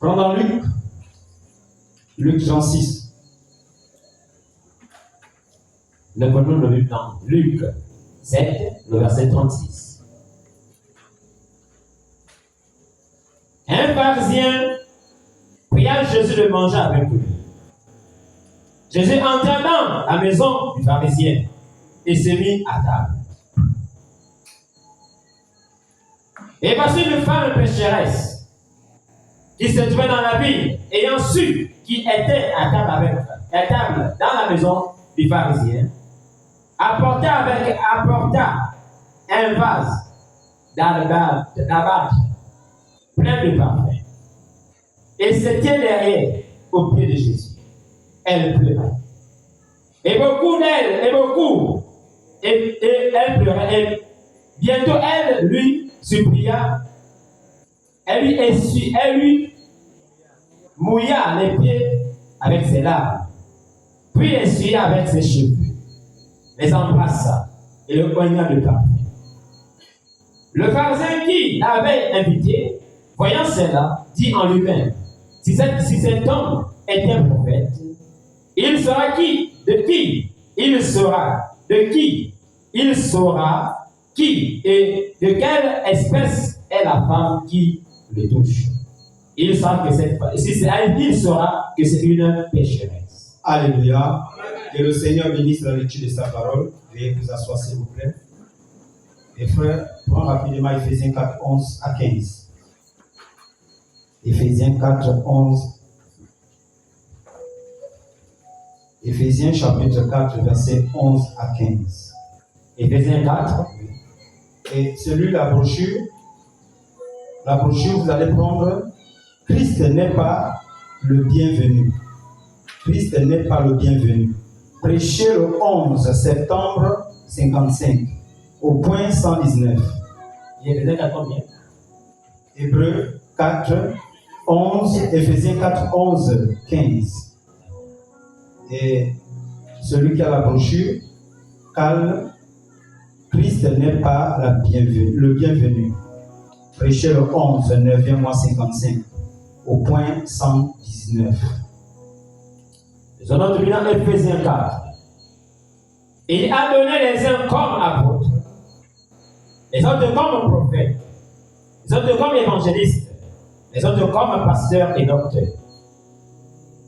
Prenons dans Luc Jean 6. Nous prenons le Luc dans Luc 7, le verset 36. Un pharisien pria Jésus de manger avec lui. Jésus entra dans la maison du pharisien et se mit à table. Et voici une femme pécheresse qui se trouvait dans la ville, ayant su qui était à table dans la maison du pharisien, apporta un vase d'albâtre plein de parfum et se tient derrière au pied de Jésus. Elle pleurait. Et elle pleurait. Et bientôt elle lui supplia, elle lui mouilla les pieds avec ses larmes, puis essuya avec ses cheveux, les embrassa et le poigna de parfum. Le pharisien qui l'avait invité, voyant cela, dit en lui-même, si cet homme était prophète, il saura qui et de quelle espèce est la femme qui le touche. Il saura que c'est une pécheresse. Alléluia. Que le Seigneur bénisse la lecture de sa parole. Veuillez vous asseoir s'il vous plaît. Et frères, prends rapidement Ephésiens 4, 11 à 15. Ephésiens 4, 11. Ephésiens chapitre 4, verset 11 à 15. Ephésiens 4. Et celui la brochure, vous allez prendre Christ n'est pas le bienvenu. Christ n'est pas le bienvenu. Prêché le 11 septembre 55, au point 119. Ephésiens 4 combien? Hébreux 4, 11, Ephésiens 4, 11, 15. Et celui qui a la brochure, calme, Christ n'est pas le bienvenu. Prêché le 11, 9e mois 55, au point 119. Nous allons terminer en Ephésiens 4. Il a donné les uns comme apôtres, les autres comme prophètes, les autres comme évangélistes, les autres comme pasteurs et docteurs,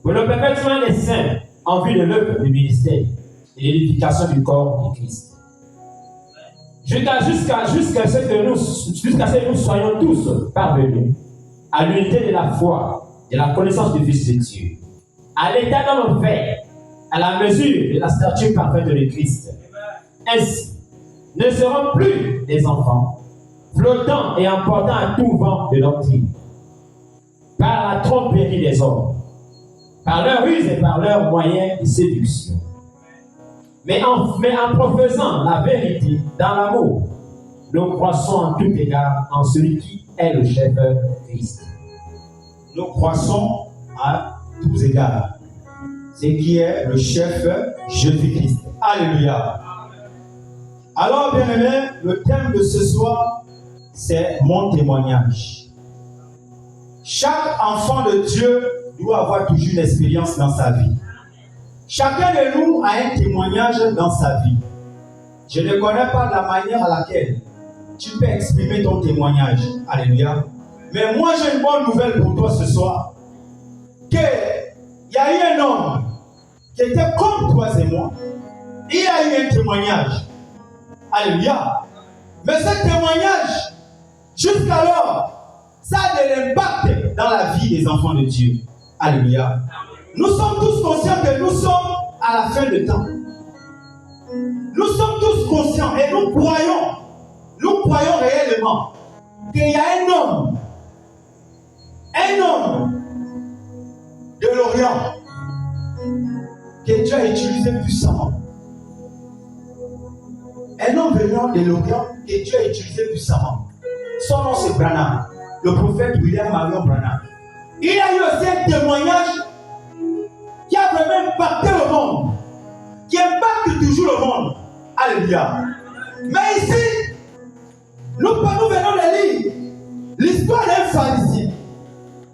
pour le perfectionnement des saints en vue de l'œuvre du ministère et l'édification du corps de Christ. Jusqu'à ce que nous soyons tous parvenus à l'unité de la foi, de la connaissance du Fils de Dieu, à l'état d'homme fait, à la mesure de la stature parfaite de Christ. Ainsi, ne seront plus des enfants, flottant et emportant à tout vent de doctrine, par la tromperie des hommes, par leur ruse et par leurs moyens de séduction. Mais en professant la vérité dans l'amour, nous croissons en tout égard en celui qui est le chef Christ. Nous croissons à tous égards. Ce qui est le chef Jésus-Christ. Alléluia. Alors, bien-aimés, le thème de ce soir, c'est mon témoignage. Chaque enfant de Dieu doit avoir toujours une expérience dans sa vie. Chacun de nous a un témoignage dans sa vie. Je ne connais pas la manière à laquelle tu peux exprimer ton témoignage. Alléluia. Mais moi, j'ai une bonne nouvelle pour toi ce soir. Il y a eu un homme qui était comme toi et moi. Il a eu un témoignage. Alléluia. Mais ce témoignage, jusqu'alors, ça a de l'impact dans la vie des enfants de Dieu. Alléluia. Nous sommes tous conscients que nous sommes à la fin de temps. Nous sommes tous conscients et nous croyons réellement qu'il y a un homme de l'Orient que Dieu a utilisé puissamment. Un homme venant de l'Orient que Dieu a utilisé puissamment. Son nom c'est Branham, le prophète William Marion Branham. Il a eu aussi un témoignage qui a vraiment impacté le monde, qui impacte toujours le monde. Alléluia. Mais ici, nous venons de lire l'histoire d'un pharisien.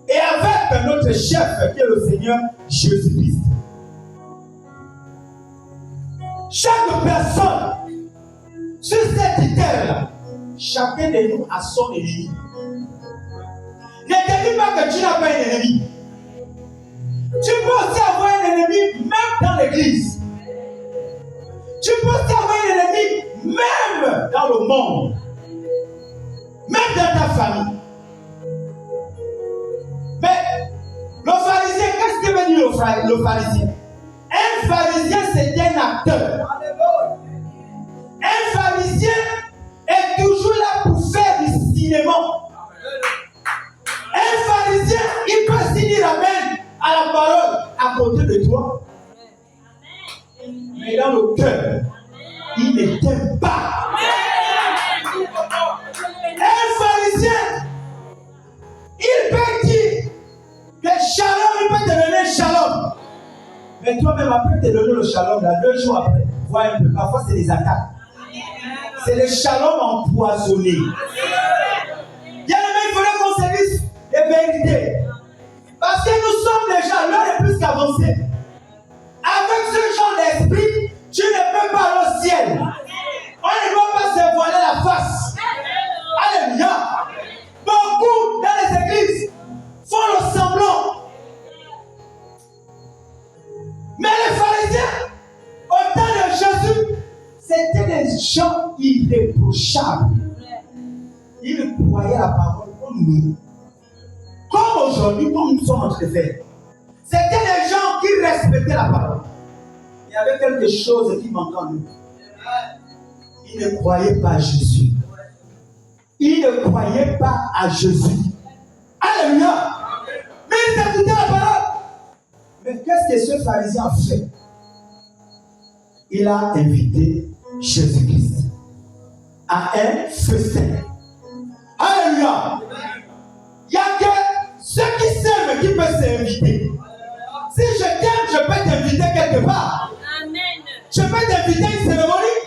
Et avec notre chef qui est le Seigneur Jésus-Christ. Chaque personne sur cette terre, chacun de nous a son ennemi. Ne te dis pas que tu n'as pas un ennemi. Tu peux aussi avoir un ennemi même dans l'église. Tu peux aussi avoir un ennemi même dans le monde. Même dans ta famille. Mais le pharisien, qu'est-ce que veut dire le pharisien? Un pharisien, c'est un acteur. Un pharisien est toujours là pour faire du cinéma. Un pharisien, il peut signer amen à la parole à côté de toi. Mais dans le cœur, il ne t'aime pas. Un pharisien, il peut dire que shalom, il peut te donner shalom. Mais toi-même, après te donner le shalom, là, 2 jours après, vois un peu, parfois c'est des attaques. C'est le shalom empoisonné. Bien aimé, il faudrait qu'on se dise les vérités. Parce que nous sommes déjà, l'heure est plus qu'avancée. Avec ce genre d'esprit, tu ne peux pas aller au ciel. On ne doit pas se voiler la face. Alléluia. Beaucoup dans les églises font le semblant. Mais les pharisiens, au temps de Jésus, c'était des gens irréprochables. Ils croyaient la parole comme nous. Comme aujourd'hui, comme nous sommes en train de faire. C'était des gens qui respectaient la parole. Il y avait quelque chose qui manquait en nous. Ils ne croyaient pas à Jésus. Ils ne croyaient pas à Jésus. Alléluia. Mais ils écoutaient la parole. Mais qu'est-ce que ce pharisien a fait? Il a invité Jésus-Christ à un festin. Alléluia. Il n'y a que ceux qui s'aiment qui peuvent s'inviter. Si je t'aime, je peux t'inviter quelque part. Amen. Je peux t'inviter à une cérémonie.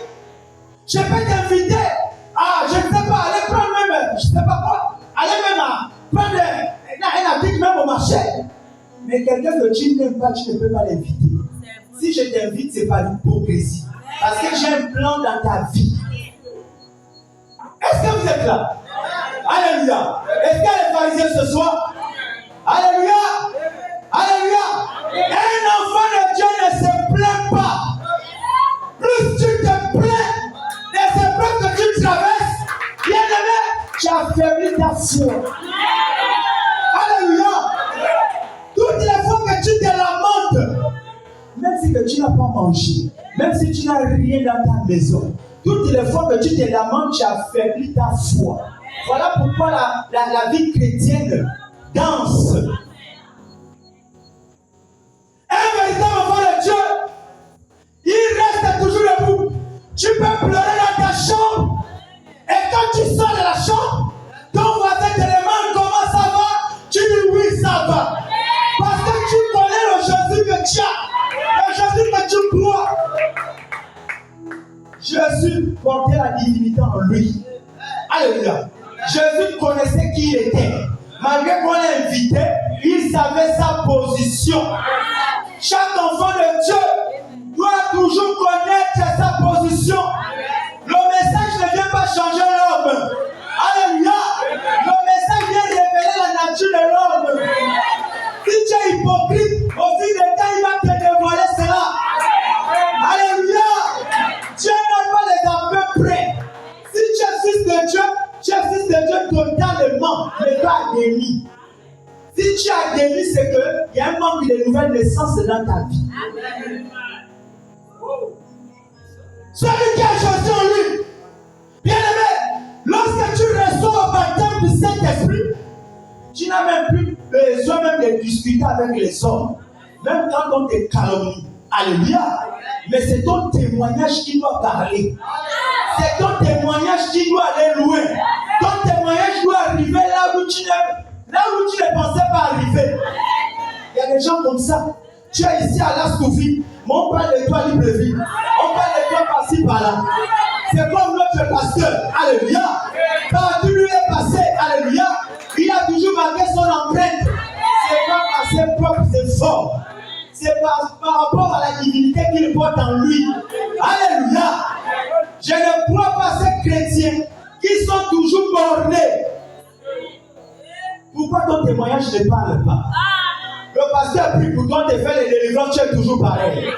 Je peux t'inviter à, je ne sais pas, aller prendre même, je ne sais pas quoi, aller même à prendre un article même au marché. Mais quelqu'un que tu n'aimes pas, tu ne peux pas l'inviter. Si je t'invite, ce n'est pas l'hypocrisie. Parce que j'ai un plan dans ta vie. Est-ce que vous êtes là? Alléluia. Est-ce qu'il y a les pharisiens ce soir? Alléluia. Alléluia. Un enfant de Dieu ne se plaint pas. Plus tu te plains des épreuves que tu traverses, bien aimé, tu affaiblis ta foi. Alléluia. Toutes les fois que tu te lamentes, même si que tu n'as pas mangé, même si tu n'as rien dans ta maison, toutes les fois que tu te lamentes, tu affaiblis ta foi. Voilà pourquoi la vie chrétienne danse. Un véritable enfant de Dieu, il reste toujours debout. Tu peux pleurer dans ta chambre, et quand tu sors de la chambre, ton voisin te demande comment ça va, tu dis oui, ça va. Parce que tu connais le Jésus que tu as, le Jésus que tu crois. Jésus portait la divinité en lui. Alléluia. Jésus connaissait qui il était. Malgré qu'on l'a invité, il savait sa position. Chaque enfant de Dieu doit toujours connaître sa position. Le message ne vient pas changer l'homme. Alléluia. Le message vient révéler la nature de l'homme. Si tu es hypocrite, au fil du temps, il va te dévoiler cela. Alléluia. Dieu n'a pas les affaires prêts. Si tu es fils de Dieu, tu es fils de Dieu totalement, mais pas déni. Si tu as déni, c'est qu'il y a un manque de nouvelle naissance dans ta vie. Celui qui a choisi en lui, bien aimé, lorsque tu reçois au baptême du Saint-Esprit, tu n'as même plus besoin même de discuter avec les hommes. Même quand on te calomnie. Alléluia. Mais c'est ton témoignage qui doit parler. C'est ton témoignage qui doit aller loin. Ton témoignage doit arriver là où tu ne pensais pas arriver. Il y a des gens comme ça. Tu es ici à l'Astoufi, mais on parle de toi Libreville. On parle de toi par-ci par-là. C'est comme notre pasteur. Alléluia. Partout lui est passé. Alléluia. Il a toujours marqué son empreinte. C'est pas ses propres efforts. C'est par rapport à la divinité qu'il porte en lui. Alléluia. Je ne crois pas à ces chrétiens qui sont toujours bornés. Pourquoi ton témoignage ne parle pas? Le pasteur prie pour toi, te fait les délivrances, tu es toujours pareil.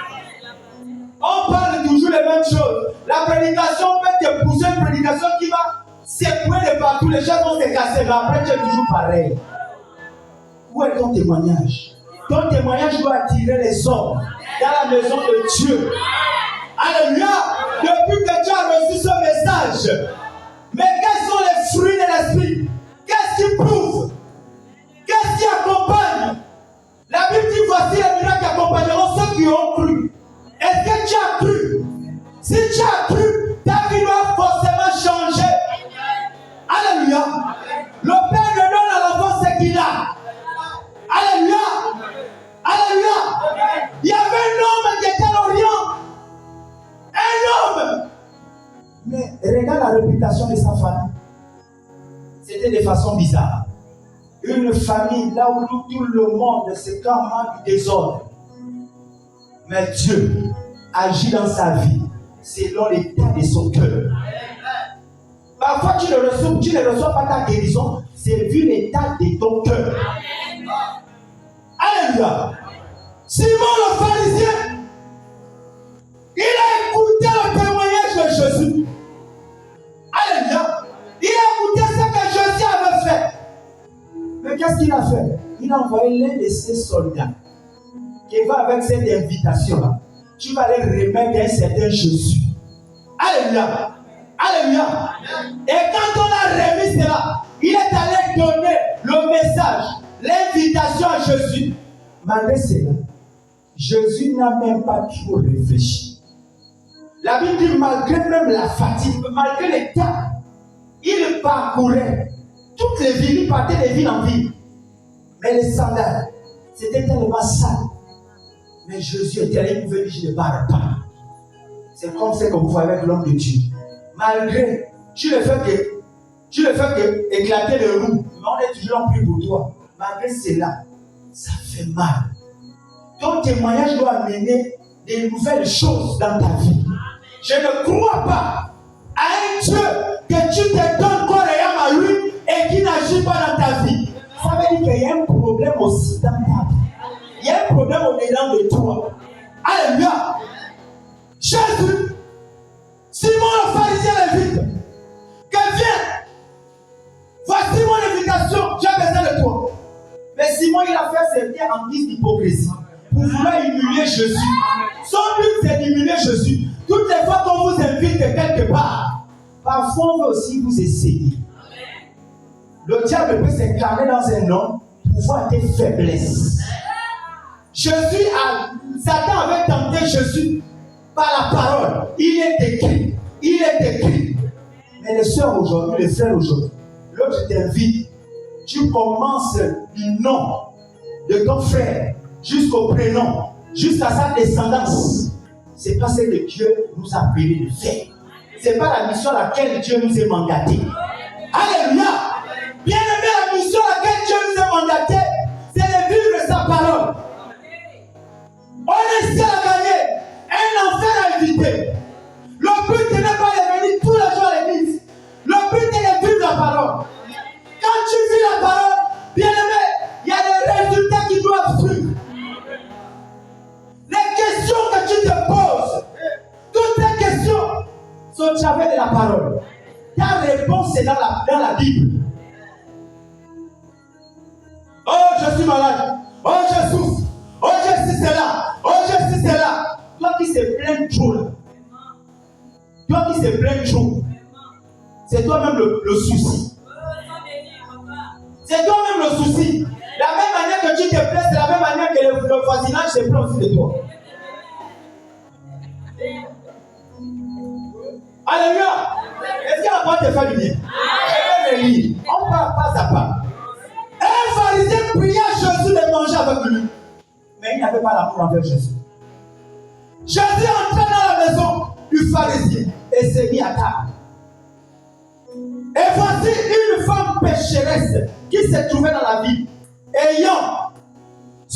On parle toujours les mêmes choses. La prédication peut te pousser une prédication qui va secouer de partout. Les gens vont se casser, mais après tu es toujours pareil. Où est ton témoignage? Ton témoignage doit attirer les hommes dans la maison de Dieu. Alléluia. Depuis que tu as reçu ce message, mais quels sont les fruits de l'esprit? Qu'est-ce qui prouve? Qu'est-ce qui accompagne? La Bible dit voici les miracles qui accompagneront ceux qui ont cru. Est-ce que tu as cru? Si tu as cru, ta vie doit forcément changer. Alléluia. Le Père ne donne à l'enfant ce qu'il a. Alléluia. Alléluia. Il y avait un homme qui était à l'Orient. Un homme. Mais regarde la réputation de sa famille. C'était de façon bizarre. Une famille là où tout le monde se calme du désordre. Mais Dieu agit dans sa vie selon l'état de son cœur. Parfois tu ne reçois pas ta guérison, c'est vu l'état de ton cœur. Alléluia. Simon le pharisien, il a écouté le témoignage de Jésus. Alléluia. Il a écouté ce que Jésus avait fait. Mais qu'est-ce qu'il a fait? Il a envoyé l'un de ses soldats qui va avec cette invitation-là. Tu vas aller remettre un certain Jésus. Alléluia. Alléluia. Et quand on a remis cela, il est allé donner le message, l'invitation à Jésus. Malgré cela, Jésus n'a même pas trop réfléchi. La Bible dit malgré même la fatigue, malgré les temps, il parcourait toutes les villes, il partait de ville en ville. Mais les sandales, c'était tellement sale. Mais Jésus était allé, il pouvait dire, je ne parle pas. C'est comme ça que vous voyez avec l'homme de Dieu. Malgré, tu ne fais que éclater le roux, mais on est toujours en plus pour toi. Malgré cela, ça fait mal. Ton témoignage doit amener des nouvelles choses dans ta vie. Je ne crois pas à un Dieu que tu te donnes corps et âme à lui et qui n'agit pas dans ta vie. Ça veut dire qu'il y a un problème aussi dans ta vie. Il y a un problème au-dedans de toi. Alléluia. Jésus, Simon le pharisien l'invite. Que viens. Voici mon invitation. J'ai besoin de toi. Mais Simon, il a fait servir en guise d'hypocrisie. Pour vouloir humilier Jésus. Son but, c'est d'humilier Jésus. Toutes les fois qu'on vous invite quelque part, parfois on veut aussi vous essayer. Le diable peut s'incarner dans un homme pour voir tes faiblesses. Satan avait tenté Jésus par la parole. Il est écrit. Mais les sœurs aujourd'hui, les frères aujourd'hui, l'autre t'invite, tu commences du nom de ton frère jusqu'au prénom, jusqu'à sa descendance. C'est pas ce que Dieu nous a appelé de faire. C'est pas la mission à laquelle Dieu nous a mandaté. Alléluia. Bien aimé, la mission à laquelle Dieu nous a mandaté, c'est de vivre sa parole. On est seul à gagner, un enfant à éviter. Le but n'est pas de venir tous les jours à l'église. Le but est de vivre la parole. Quand tu vis la parole, bien aimé, il y a des résultats qui doivent suivre. Les questions que tu te poses, toutes les questions sont jamais de la parole. Ta réponse est dans la Bible. Oh, je suis malade. Oh, je souffre. Oh, je suis cela. Oh, je suis cela. Toi qui se plains trop là. Toi qui se plains trop. C'est toi-même le souci. C'est toi-même le souci. La même manière que tu te plais, c'est la même manière que le voisinage se plaint aussi de toi. Alléluia. Est-ce que la parole te fait du bien? Je vais me lire. On parle pas à pas. Un pharisien pria Jésus de manger avec lui. Mais il n'avait pas l'amour envers Jésus. Jésus entra dans la maison du pharisien et s'est mis à table. Et voici une femme pécheresse qui se trouvait dans la ville, ayant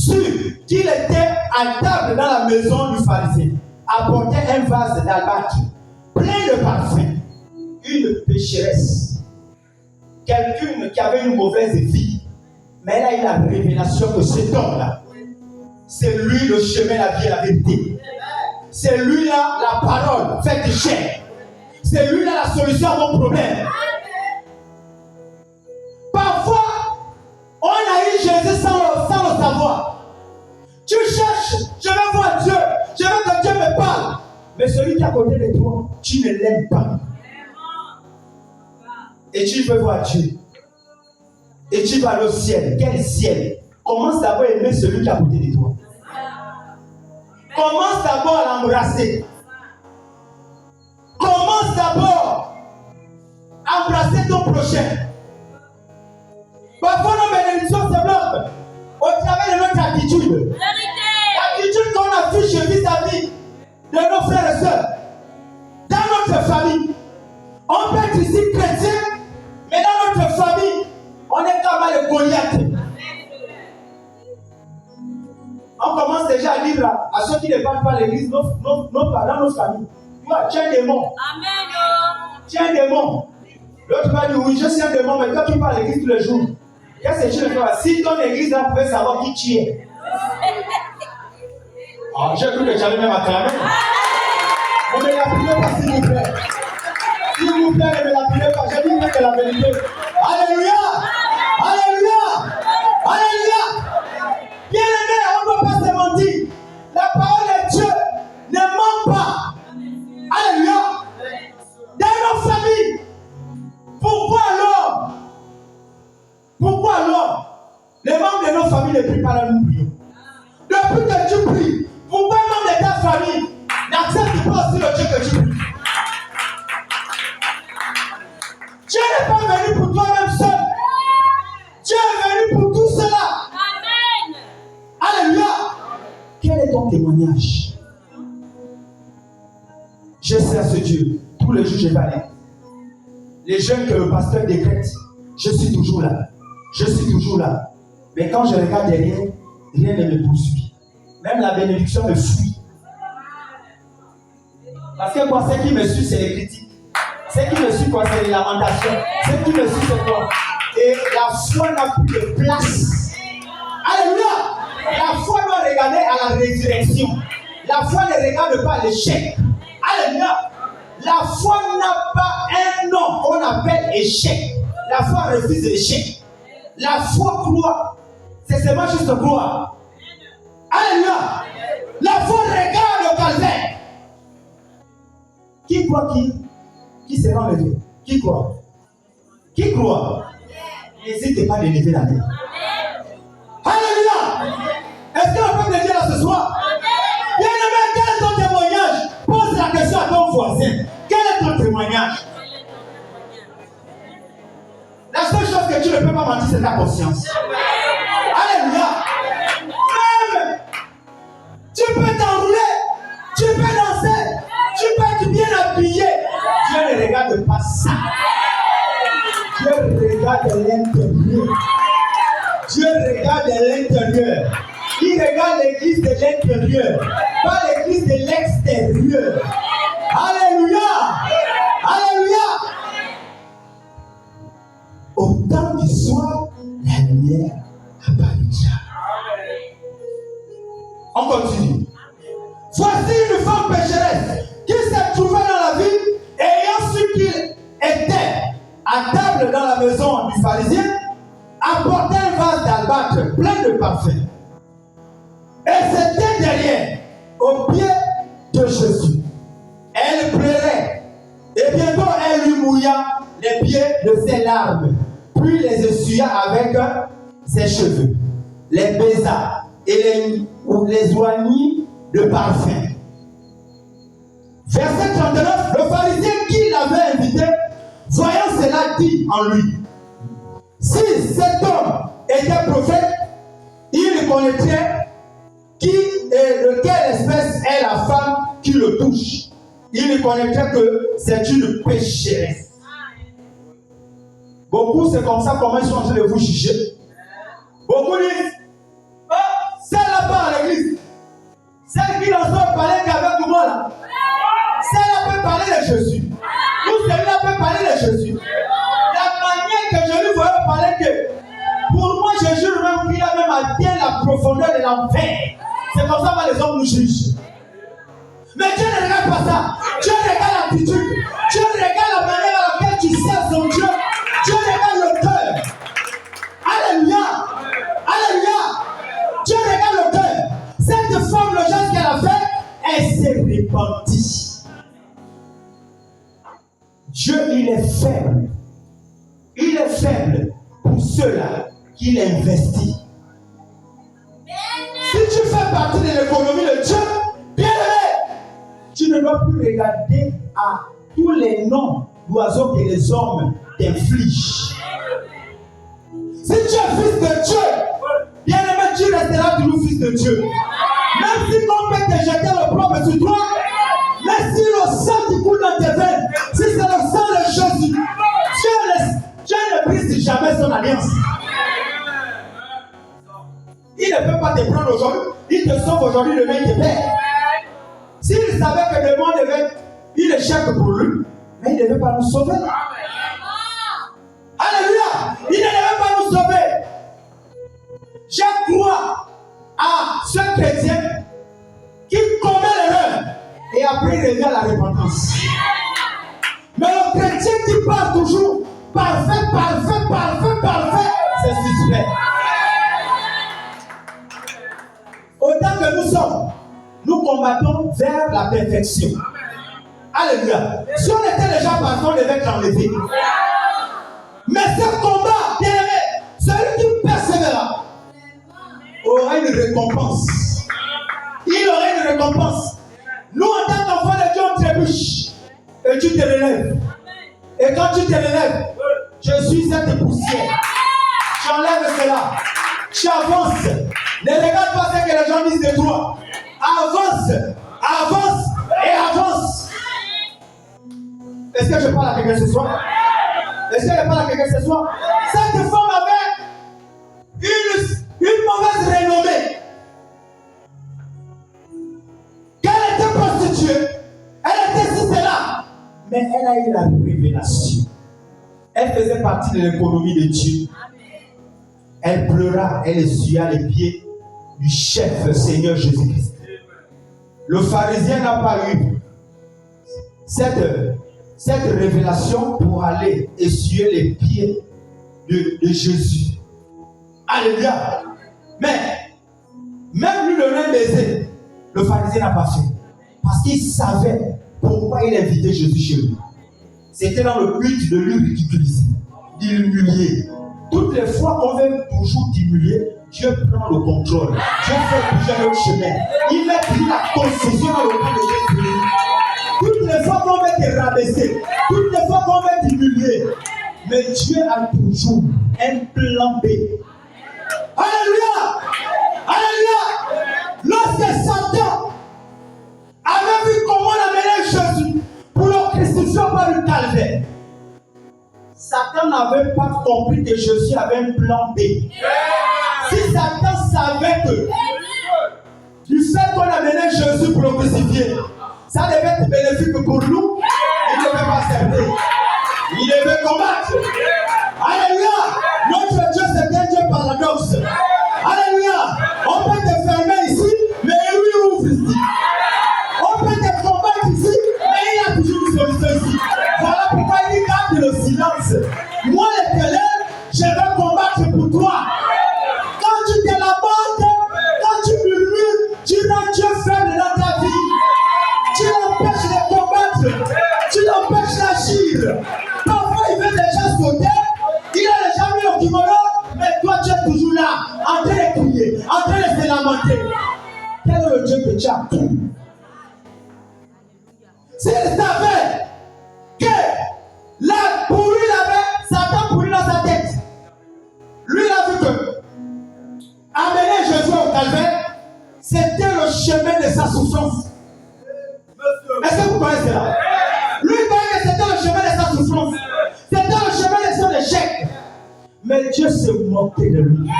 sut qu'il était à table dans la maison du pharisien, apportait un vase d'albâtre plein de parfums. Une pécheresse, quelqu'un qui avait une mauvaise vie, mais elle a eu la révélation que cet homme-là, c'est lui le chemin, la vie et la vérité. C'est lui-là la parole faite chair. C'est lui-là la solution à mon problème. Parfois, on a eu Jésus sans le savoir. Tu cherches, je veux voir Dieu, je veux que Dieu me parle. Mais celui qui est à côté de toi, tu ne l'aimes pas. Et tu veux voir Dieu. Et tu vas aller au ciel. Quel ciel? Commence d'abord à aimer celui qui est à côté de toi. Commence d'abord à l'embrasser. Commence d'abord à embrasser ton prochain. Parfois, nos bénédictions se bloquent au travers de notre attitude. L'attitude qu'on affiche vis-à-vis de nos frères et sœurs. Dans notre famille, on peut être ici chrétien, mais dans notre famille, on est comme le Goliath. On commence déjà à dire à ceux qui ne parlent pas l'église, nos parents, nos familles. Tu es un démon. Amen. Tu es un démon. L'autre va dire oui, je suis un démon, mais toi qui parles à l'église tous les jours, qu'est-ce que tu veux faire? Si ton église là pouvait savoir qui tu es. Ah, j'ai cru que tu allais même acclamer. Ne me l'appelez pas, s'il vous plaît. S'il vous plaît, ne me l'appelez pas. J'ai dit que la vérité. Alléluia! Alléluia! Alléluia! Bien aimé, on ne peut pas se mentir. La parole de Dieu ne ment pas. Alléluia. Dans nos familles, pourquoi alors les membres de nos familles ne prient pas là, nous prions? Depuis que tu pries, pourquoi un membre de ta famille n'accepte pas aussi le Dieu que tu pries? Dieu n'est pas venu pour toi-même seul. Dieu est venu pour tout cela. Amen. Alléluia. Quel est ton témoignage? Je sais à ce Dieu. Tous les jours, je vais aller. Les jeûnes que le pasteur décrète, je suis toujours là. Je suis toujours là. Mais quand je regarde derrière, rien ne me poursuit. Même la bénédiction me fuit. Parce que moi, ce qui me suit, c'est les critiques. Ce qui me suit, quoi, c'est les lamentations. Ce qui me suit, c'est quoi? Et la foi n'a plus de place. Alléluia! La foi doit regarder à la résurrection. La foi ne regarde pas l'échec. Alléluia! La foi n'a pas un nom qu'on appelle échec. La foi refuse l'échec. La foi croit. C'est seulement juste croire. Alléluia! La foi regarde le calvaire. Qui croit qui sera levé? Qui croit? Qui croit? N'hésitez pas à lever la main. Alléluia! Est-ce que le peuple de Dieu là ce soir? Bien aimé, quel est ton témoignage? Pose la question à ton voisin. Quel est ton témoignage? La seule chose que tu ne peux pas mentir, c'est ta conscience. Alléluia! Même, tu peux t'enrouler, tu peux danser, tu peux être bien habillé. Dieu ne regarde pas ça. Dieu regarde l'intérieur. Dieu regarde l'intérieur. Il regarde l'église de l'intérieur, pas l'église de l'extérieur. Alléluia! Alléluia! Au temps du soir, la lumière apparaîtra. On continue. Voici une femme pécheresse qui s'est trouvée dans la ville, ayant su qu'il était à table dans la maison du pharisien, apportait un vase d'albâtre plein de parfums. Et c'était derrière, au pied de Jésus. Elle pleurait, et bientôt elle lui mouilla les pieds de ses larmes, puis les essuya avec ses cheveux, les baisa et les oignit de parfum. Verset 39, le pharisien qui l'avait invité, voyant cela, dit en lui: si cet homme était prophète, il connaîtrait qui et de quelle espèce est la femme qui le touche. Il connaîtrait que c'est une pécheresse. Beaucoup, c'est comme ça comment ils sont en train de vous juger. Beaucoup disent: oh, cette l'enfer. C'est comme ça que les hommes nous jugent. Mais Dieu ne regarde pas ça. Dieu regarde l'attitude. Dieu regarde la manière à laquelle tu sers son Dieu. Dieu regarde le cœur. Alléluia. Alléluia. Dieu regarde le cœur. Cette femme, le geste qu'elle a fait, elle s'est répandue. Dieu, il est faible. Il est faible pour ceux-là qu'il investit. Si tu fais partie de l'économie de Dieu, bien aimé, tu ne dois plus regarder à tous les noms d'oiseaux que les hommes t'infligent. Si tu es fils de Dieu, bien aimé, tu resteras toujours fils de Dieu. Même si on peut te jeter le plomb sur toi, mais si le sang qui coule dans tes veines, si c'est le sang de Jésus, Dieu ne brise jamais son alliance. Il ne peut pas te prendre aujourd'hui, il te sauve aujourd'hui, demain il te perd. S'il savait que le monde devait être une échec pour lui, mais il ne devait pas nous sauver. Alléluia! Il ne devait pas nous sauver. Je crois à ce chrétien qui commet l'erreur et après il revient à la repentance. Mais le chrétien qui parle toujours parfait, c'est suspect. Autant que nous sommes, nous combattons vers la perfection. Alléluia. Si on était déjà parfait, on devait l'enlever. Mais ce combat, bien aimé, celui qui persévérera aura une récompense. Il aura une récompense. Nous, en tant qu'enfants de Dieu, on trébuche. Et tu te relèves. Et quand tu te relèves, je suis cette poussière. Tu enlèves cela. Tu avances. Ne regarde pas ce que les gens disent de toi. Avance, avance et avance. Est-ce que je parle à quelqu'un ce soir? Est-ce que je parle à quelqu'un ce soir? Cette femme avait une mauvaise renommée. Qu'elle était prostituée, elle était si cela, mais elle a eu la révélation. Elle faisait partie de l'économie de Dieu. Elle pleura, elle essuya les pieds du chef Seigneur Jésus-Christ. Le pharisien n'a pas eu cette révélation pour aller essuyer les pieds de Jésus. Alléluia. Mais même lui donner un baiser, le pharisien n'a pas fait. Parce qu'il savait pourquoi il invitait Jésus chez lui. C'était dans le but de lui ridiculiser, d'humilier. Toutes les fois qu'on veut toujours t'humilier, Dieu prend le contrôle. Dieu fait bouger notre chemin. Il met pris la confusion dans le camp de Jésus. Toutes les fois qu'on veut te rabaisser, toutes les fois qu'on veut t'humilier, mais Dieu a toujours un plan B. Alléluia! Alléluia! Lorsque Satan avait vu comment on amenait Jésus pour le crucifixion par le calvaire, Satan n'avait pas compris que Jésus avait un plan B. Si Satan savait que du fait qu'on amenait Jésus pour le crucifier, ça devait être bénéfique pour nous, il ne devait pas servir. Il devait combattre. Alléluia! Notre Dieu, c'est un Dieu paradoxe. Alléluia! On peut te fermer ici, mais lui ouvre ici. On peut te combattre ici, mais il a toujours une solution ici. Voilà pourquoi il garde le silence. Moi, l'Éternel, je vais combattre pour toi. Quand tu te lamentes, quand tu murmures, tu rends Dieu faible dans ta vie. Tu l'empêches de combattre. Tu l'empêches d'agir. Parfois, il veut déjà sauter. Il a déjà mis le kimono, mais toi, tu es toujours là, en train de crier, en train de se lamenter. Quel est le Dieu que tu as pris? S'il savait que là, pour lui, il avait Satan pour lui dans sa tête. Lui, il a vu que amener Jésus au calvaire, c'était le chemin de sa souffrance. Est-ce que vous connaissez cela? Lui, il croyait que c'était le chemin de sa souffrance. C'était le chemin de son échec. Mais Dieu se moquait de lui.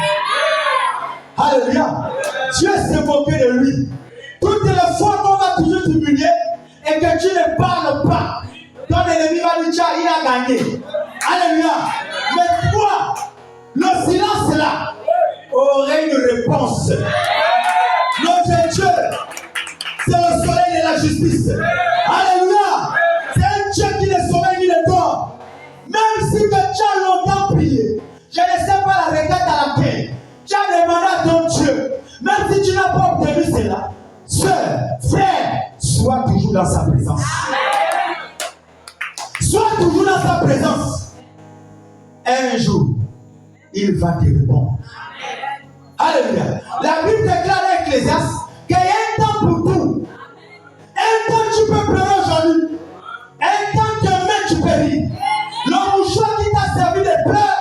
Alléluia. Dieu se moquait de lui. Toutes les fois qu'on va toujours t'humilier et que tu ne parles pas, ton ennemi va dire il a gagné. Alléluia. Mais toi, le silence là aurait une réponse. justice. Alléluia. C'est un Dieu qui ne sommeille ni ne dort. Même si que tu as longtemps prié, je ne sais pas la requête à laquelle tu as demandé à ton Dieu, même si tu n'as pas obtenu cela, sœur, frère, sois toujours dans sa présence. Sois toujours dans sa présence. Un jour, il va te répondre. Alléluia. La Bible déclare à Ecclésiaste qu'il y a un temps pour tout. Un temps tu peux pleurer aujourd'hui. Un temps demain tu peux rire. Le mouchoir qui t'a servi de pleurs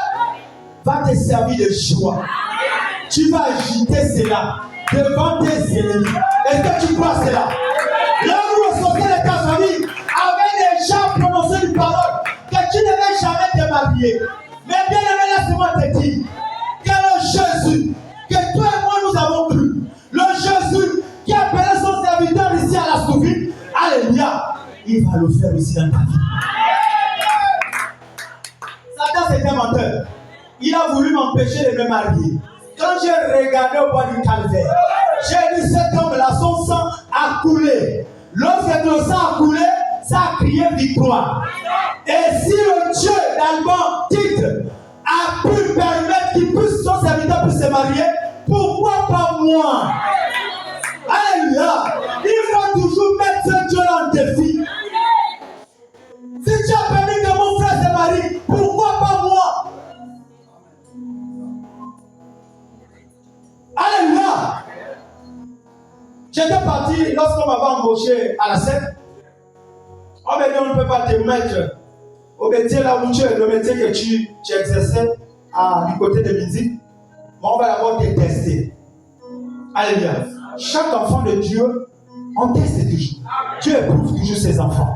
va te servir de joie. Tu vas agiter cela devant tes ennemis. Est-ce que tu crois cela? Là où le sorcier de ta famille avait déjà prononcé une parole que tu ne devais jamais te marier. Mais bien aimé, laisse-moi te dire que le Jésus que toi et moi nous avons cru, le Jésus qui a appelé son serviteur ici à la Soufie, alléluia, il va le faire aussi dans ta vie. Satan c'est un menteur. Il a voulu m'empêcher de me marier. Quand j'ai regardé au bois du calvaire, j'ai dit cet homme-là, son sang a coulé. Lorsque le sang a coulé, ça a crié victoire. Et si le Dieu d'Alban titre a pu permettre qu'il puisse, son serviteur puisse se marier, pourquoi pas moi? Alléluia. Il faut toujours mettre ce Dieu en défi. Si tu as permis que mon frère se marie, pourquoi pas moi? Alléluia. J'étais parti lorsqu'on m'avait embauché à la scène. On m'a dit on ne peut pas te mettre au métier là où tu es, le métier que tu exerçais du côté de musique. Mais on va d'abord te tester. Alléluia. Chaque enfant de Dieu, on teste toujours. Dieu éprouve toujours ses enfants.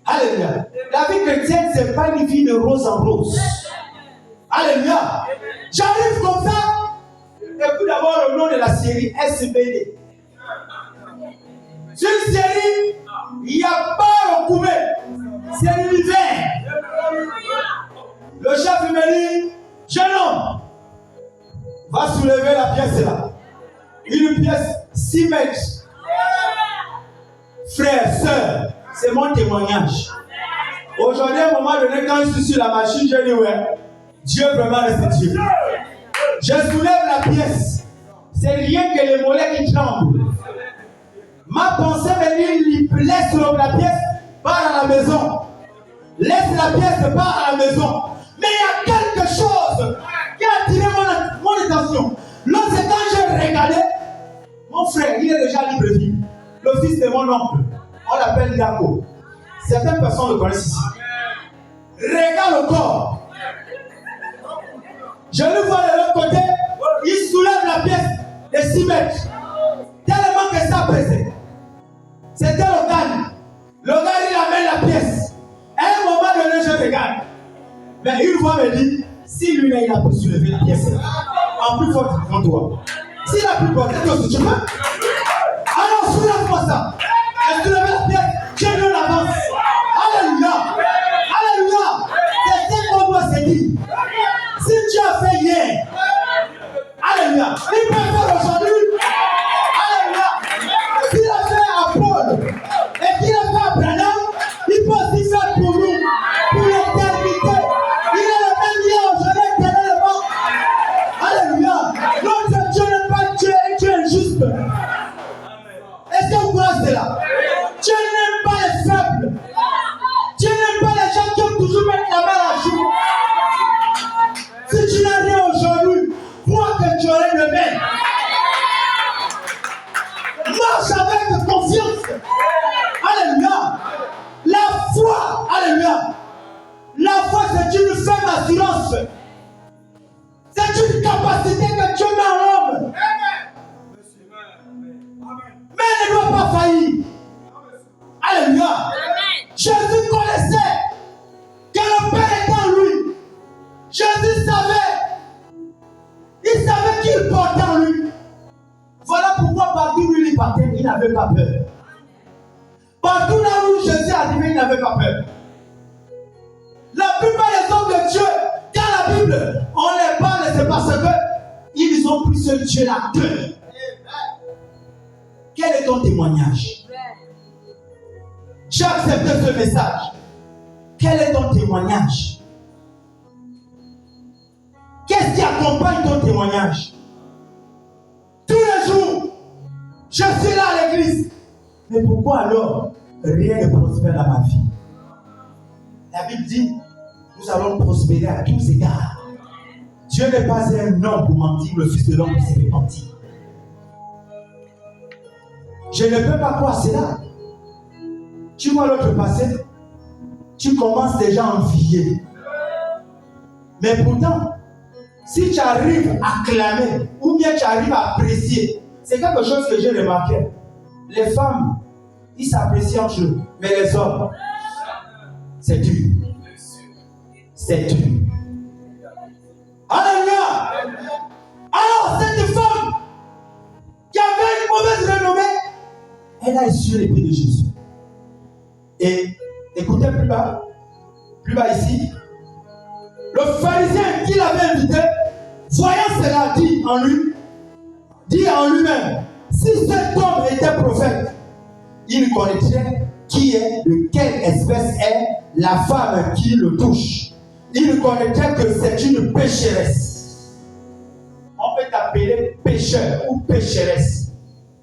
Alléluia. La vie chrétienne, ce n'est pas une vie de rose en rose. Alléluia. J'arrive comme ça. Écoute d'abord le nom de la série SBD. C'est une série, il n'y a pas le couvert. C'est l'univers. Le chef me dit, jeune homme, va soulever la pièce là. Une pièce 6 mètres. Frère, soeur, c'est mon témoignage. Aujourd'hui, à un moment donné, quand je suis sur la machine, je dis ouais, Dieu vraiment reste Dieu. Je soulève la pièce. C'est rien que les mollets qui tremblent. Ma pensée me dit, laisse la pièce, pars à la maison. Laisse la pièce, pars à la maison. Mais il y a quelque chose qui a attiré mon attention. Lorsque quand j'ai regardé, mon frère, il est déjà libre-vie. Le fils de mon oncle, on l'appelle Yako. Certaines personnes le connaissent ici. Regarde le corps. Je le vois de l'autre côté, il soulève la pièce de 6 mètres. Tellement que ça pesait. C'était le gars. Le gars, il amène la pièce. À un moment donné, je regarde. Mais une fois, me dit, si lui-là, il a pu soulever la pièce, en plus fort devant toi. S'il a pu porter toi, si tu veux. Alors, soulève-moi ça. Et soulève la pièce, j'ai mieux l'avance. Alléluia. Alléluia. C'est ce qu'on doit se dire. Si tu as fait hier, alléluia, il peut faire aujourd'hui. Alléluia. S'il a fait à Paul et qu'il a fait à Branham, il peut aussi faire pour nous, pour l'éternité. Il est le même hier, aujourd'hui, éternellement. Alléluia. Notre Dieu n'est pas Dieu et Dieu est juste. Est-ce que vous croyez cela? Dieu n'aime pas les faibles. Dieu n'aime pas les gens qui ont toujours mis la main à la joue. Si tu n'as rien aujourd'hui, crois que tu aurais le même. Marche avec confiance. Alléluia. La foi, alléluia. La foi, c'est une ferme assurance. C'est une capacité que Dieu met en l'homme. Mais elle ne doit pas faillir. Alléluia. Jésus connaissait que le Père est en lui. Jésus savait. Il savait qu'il portait en lui. Voilà pourquoi partout où il partait, il n'avait pas peur. Partout là où Jésus est arrivé, il n'avait pas peur. La plupart des hommes de Dieu, dans la Bible, on les parle, c'est parce qu'ils ont pris ce Dieu-là. Quel est ton témoignage? tu as accepté ce message. Quel est ton témoignage? Qu'est-ce qui accompagne ton témoignage? Tous les jours, je suis là à l'église. Mais pourquoi alors rien ne prospère dans ma vie? La Bible dit, nous allons prospérer à tous égards. Dieu n'est pas un homme pour mentir, le Fils de l'homme pour se repentir. Je ne peux pas croire cela. Tu vois l'autre passé, tu commences déjà à envier. Mais pourtant, si tu arrives à clamer, ou bien tu arrives à apprécier, c'est quelque chose que j'ai remarqué. Les femmes, ils s'apprécient entre eux, mais les hommes, c'est dur. C'est dur. Alléluia! Alors, cette femme qui avait une mauvaise renommée, elle a essuyé les pieds de Jésus. Et écoutez plus bas ici, le pharisien qui l'avait invité, voyant cela, dit en lui-même, si cet homme était prophète, il connaîtrait qui est, de quelle espèce est la femme qui le touche. Il connaîtrait que c'est une pécheresse. On peut t'appeler pécheur ou pécheresse.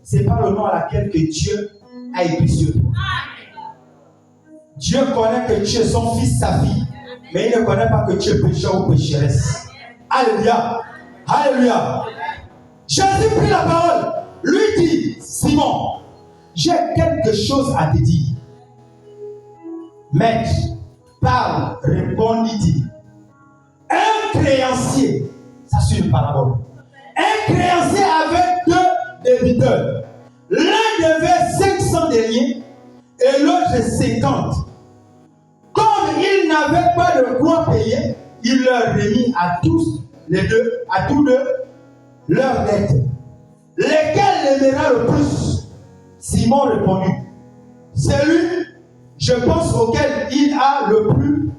Ce n'est pas le nom à laquelle que Dieu a écrit sur toi. Dieu connaît que tu es son fils, sa fille. Mais il ne connaît pas que tu es pécheur ou pécheresse. Alléluia. Alléluia. Jésus prit la parole. Lui dit, Simon, j'ai quelque chose à te dire. Maître, parle, répondit-il. Un créancier, ça c'est une parabole. Un créancier avait deux débiteurs. L'un devait 500 deniers et l'autre 50. Comme il n'avait pas de quoi payer, il leur remit à tous deux, leur dette. Lequel l'aimera le plus? Simon répondit, celui, je pense, auquel il a le plus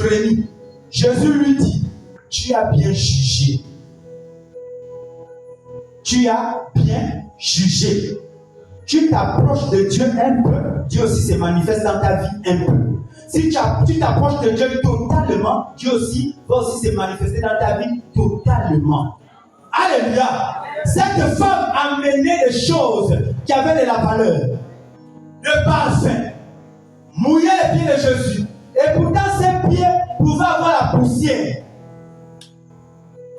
remis. Jésus lui dit, tu as bien jugé. Tu as bien jugé. Tu t'approches de Dieu un peu, Dieu aussi se manifeste dans ta vie un peu. Si tu t'approches de Dieu totalement, Dieu aussi va aussi se manifester dans ta vie totalement. Alléluia. Cette femme a mené des choses qui avaient de la valeur. Le parfum, mouiller les pieds de Jésus. Et pourtant, ses pieds pouvaient avoir la poussière.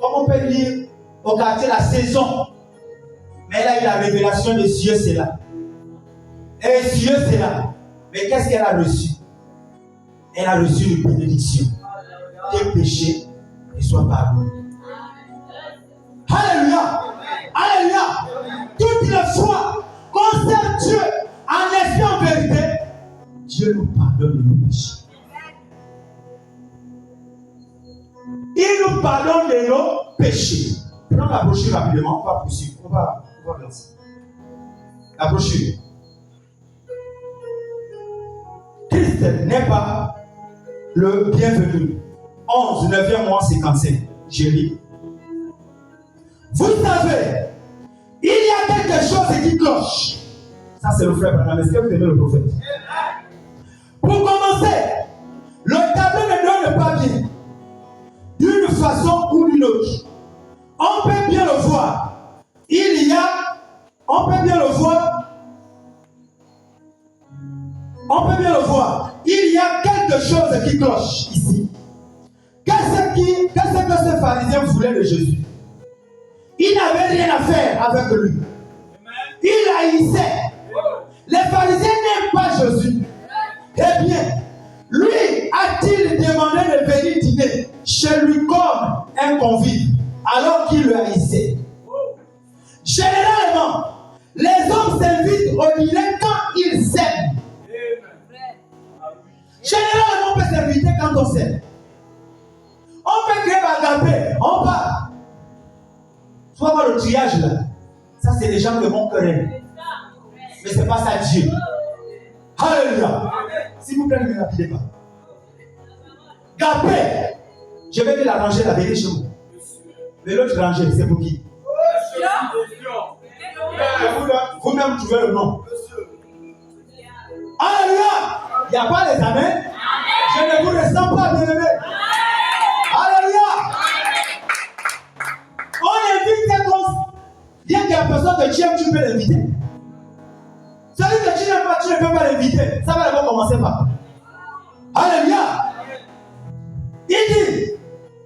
Comme on peut lire au quartier la saison. Mais elle a eu la révélation de Dieu, c'est là. Et Dieu, c'est là. Mais qu'est-ce qu'elle a reçu? Elle a reçu une bénédiction. Tes péchés ne soient pardonnés. Alléluia. Alléluia. Toutes les fois qu'on sert Dieu en esprit, en vérité, Dieu nous pardonne de nos péchés. Il nous pardonne de nos péchés. Prends la brochure rapidement, on va poursuivre. On va lancer. La brochure. Christ n'est pas le bienvenu. 11, 9e mois 55. Je lis. Vous savez, il y a quelque chose qui cloche. Ça, c'est le frère Branham. Est-ce que vous aimez le prophète? Pour commencer, le tableau ne donne pas bien. D'une façon ou d'une autre. On peut bien le voir. On peut bien le voir. Il y a quelque chose qui cloche ici. Qu'est-ce que ce pharisien voulait de Jésus? Il n'avait rien à faire avec lui. Il haïssait. Les pharisiens n'aiment pas Jésus. Eh bien, lui a-t-il demandé de venir dîner chez lui comme un convive alors qu'il le haïssait? Généralement, les hommes s'invitent au dîner quand ils s'aiment. Généralement, on peut s'inviter quand on s'aime. On peut créer agapé, on part. Tu vas voir le triage là. Ça, c'est les gens de mon cœur. Mais ce n'est pas ça Dieu. Alléluia. S'il vous plaît, ne me lapidez pas. Gapé. Je vais la ranger, la venir chez vous. Mais l'autre rangée, c'est pour qui? Vous-même trouvez le nom. Alléluia. Il n'y a pas les amens. Je ne vous ressens pas, bien-aimé. Alléluia. On invite cette chose. Bien qu'il y a personne que tu aimes, tu peux l'inviter. Celui que tu n'aimes pas, tu ne peux pas l'inviter. Ça va d'abord commencer par. Alléluia. Il dit,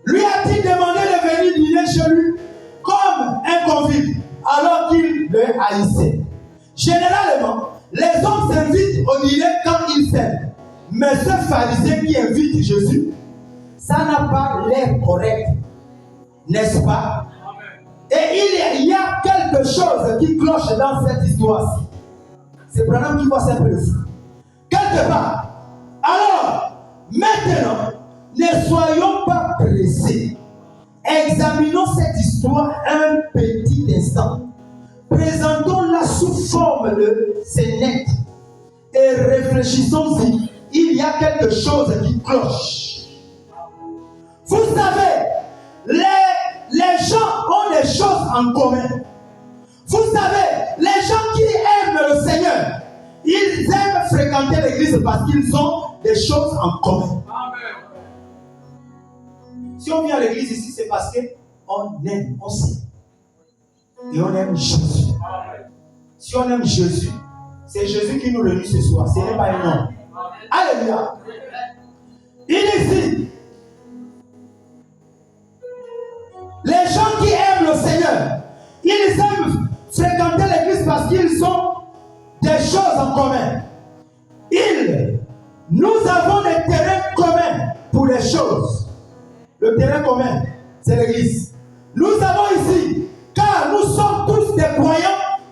lui a-t-il demandé de venir dîner chez lui comme un convive alors qu'il le haïssait. Généralement, les hommes s'invitent au dîner quand ils s'aiment. Mais ce pharisien qui invite Jésus, ça n'a pas l'air correct. N'est-ce pas? Et il y a quelque chose qui cloche dans cette histoire-ci. C'est Branham qui voit ça un peu le fou. Quelque part. Alors, maintenant, ne soyons pas pressés. Examinons cette histoire un petit instant. Présentons-la sous forme de scénette. Et réfléchissons-y. Il y a quelque chose qui cloche. Vous savez, les gens ont des choses en commun. Vous savez, les gens qui aiment le Seigneur, ils aiment fréquenter l'église parce qu'ils ont des choses en commun. Si on vient à l'église ici, c'est parce qu'on aime, on sait. Et on aime Jésus. Si on aime Jésus, c'est Jésus qui nous réunit ce soir. Ce n'est pas un homme. Alléluia. Il est ici. Les gens qui aiment le Seigneur, ils aiment fréquenter l'église parce qu'ils ont des choses en commun. Nous avons des terrains communs pour les choses. Le terrain commun, c'est l'église. Nous avons ici, car nous sommes tous des croyants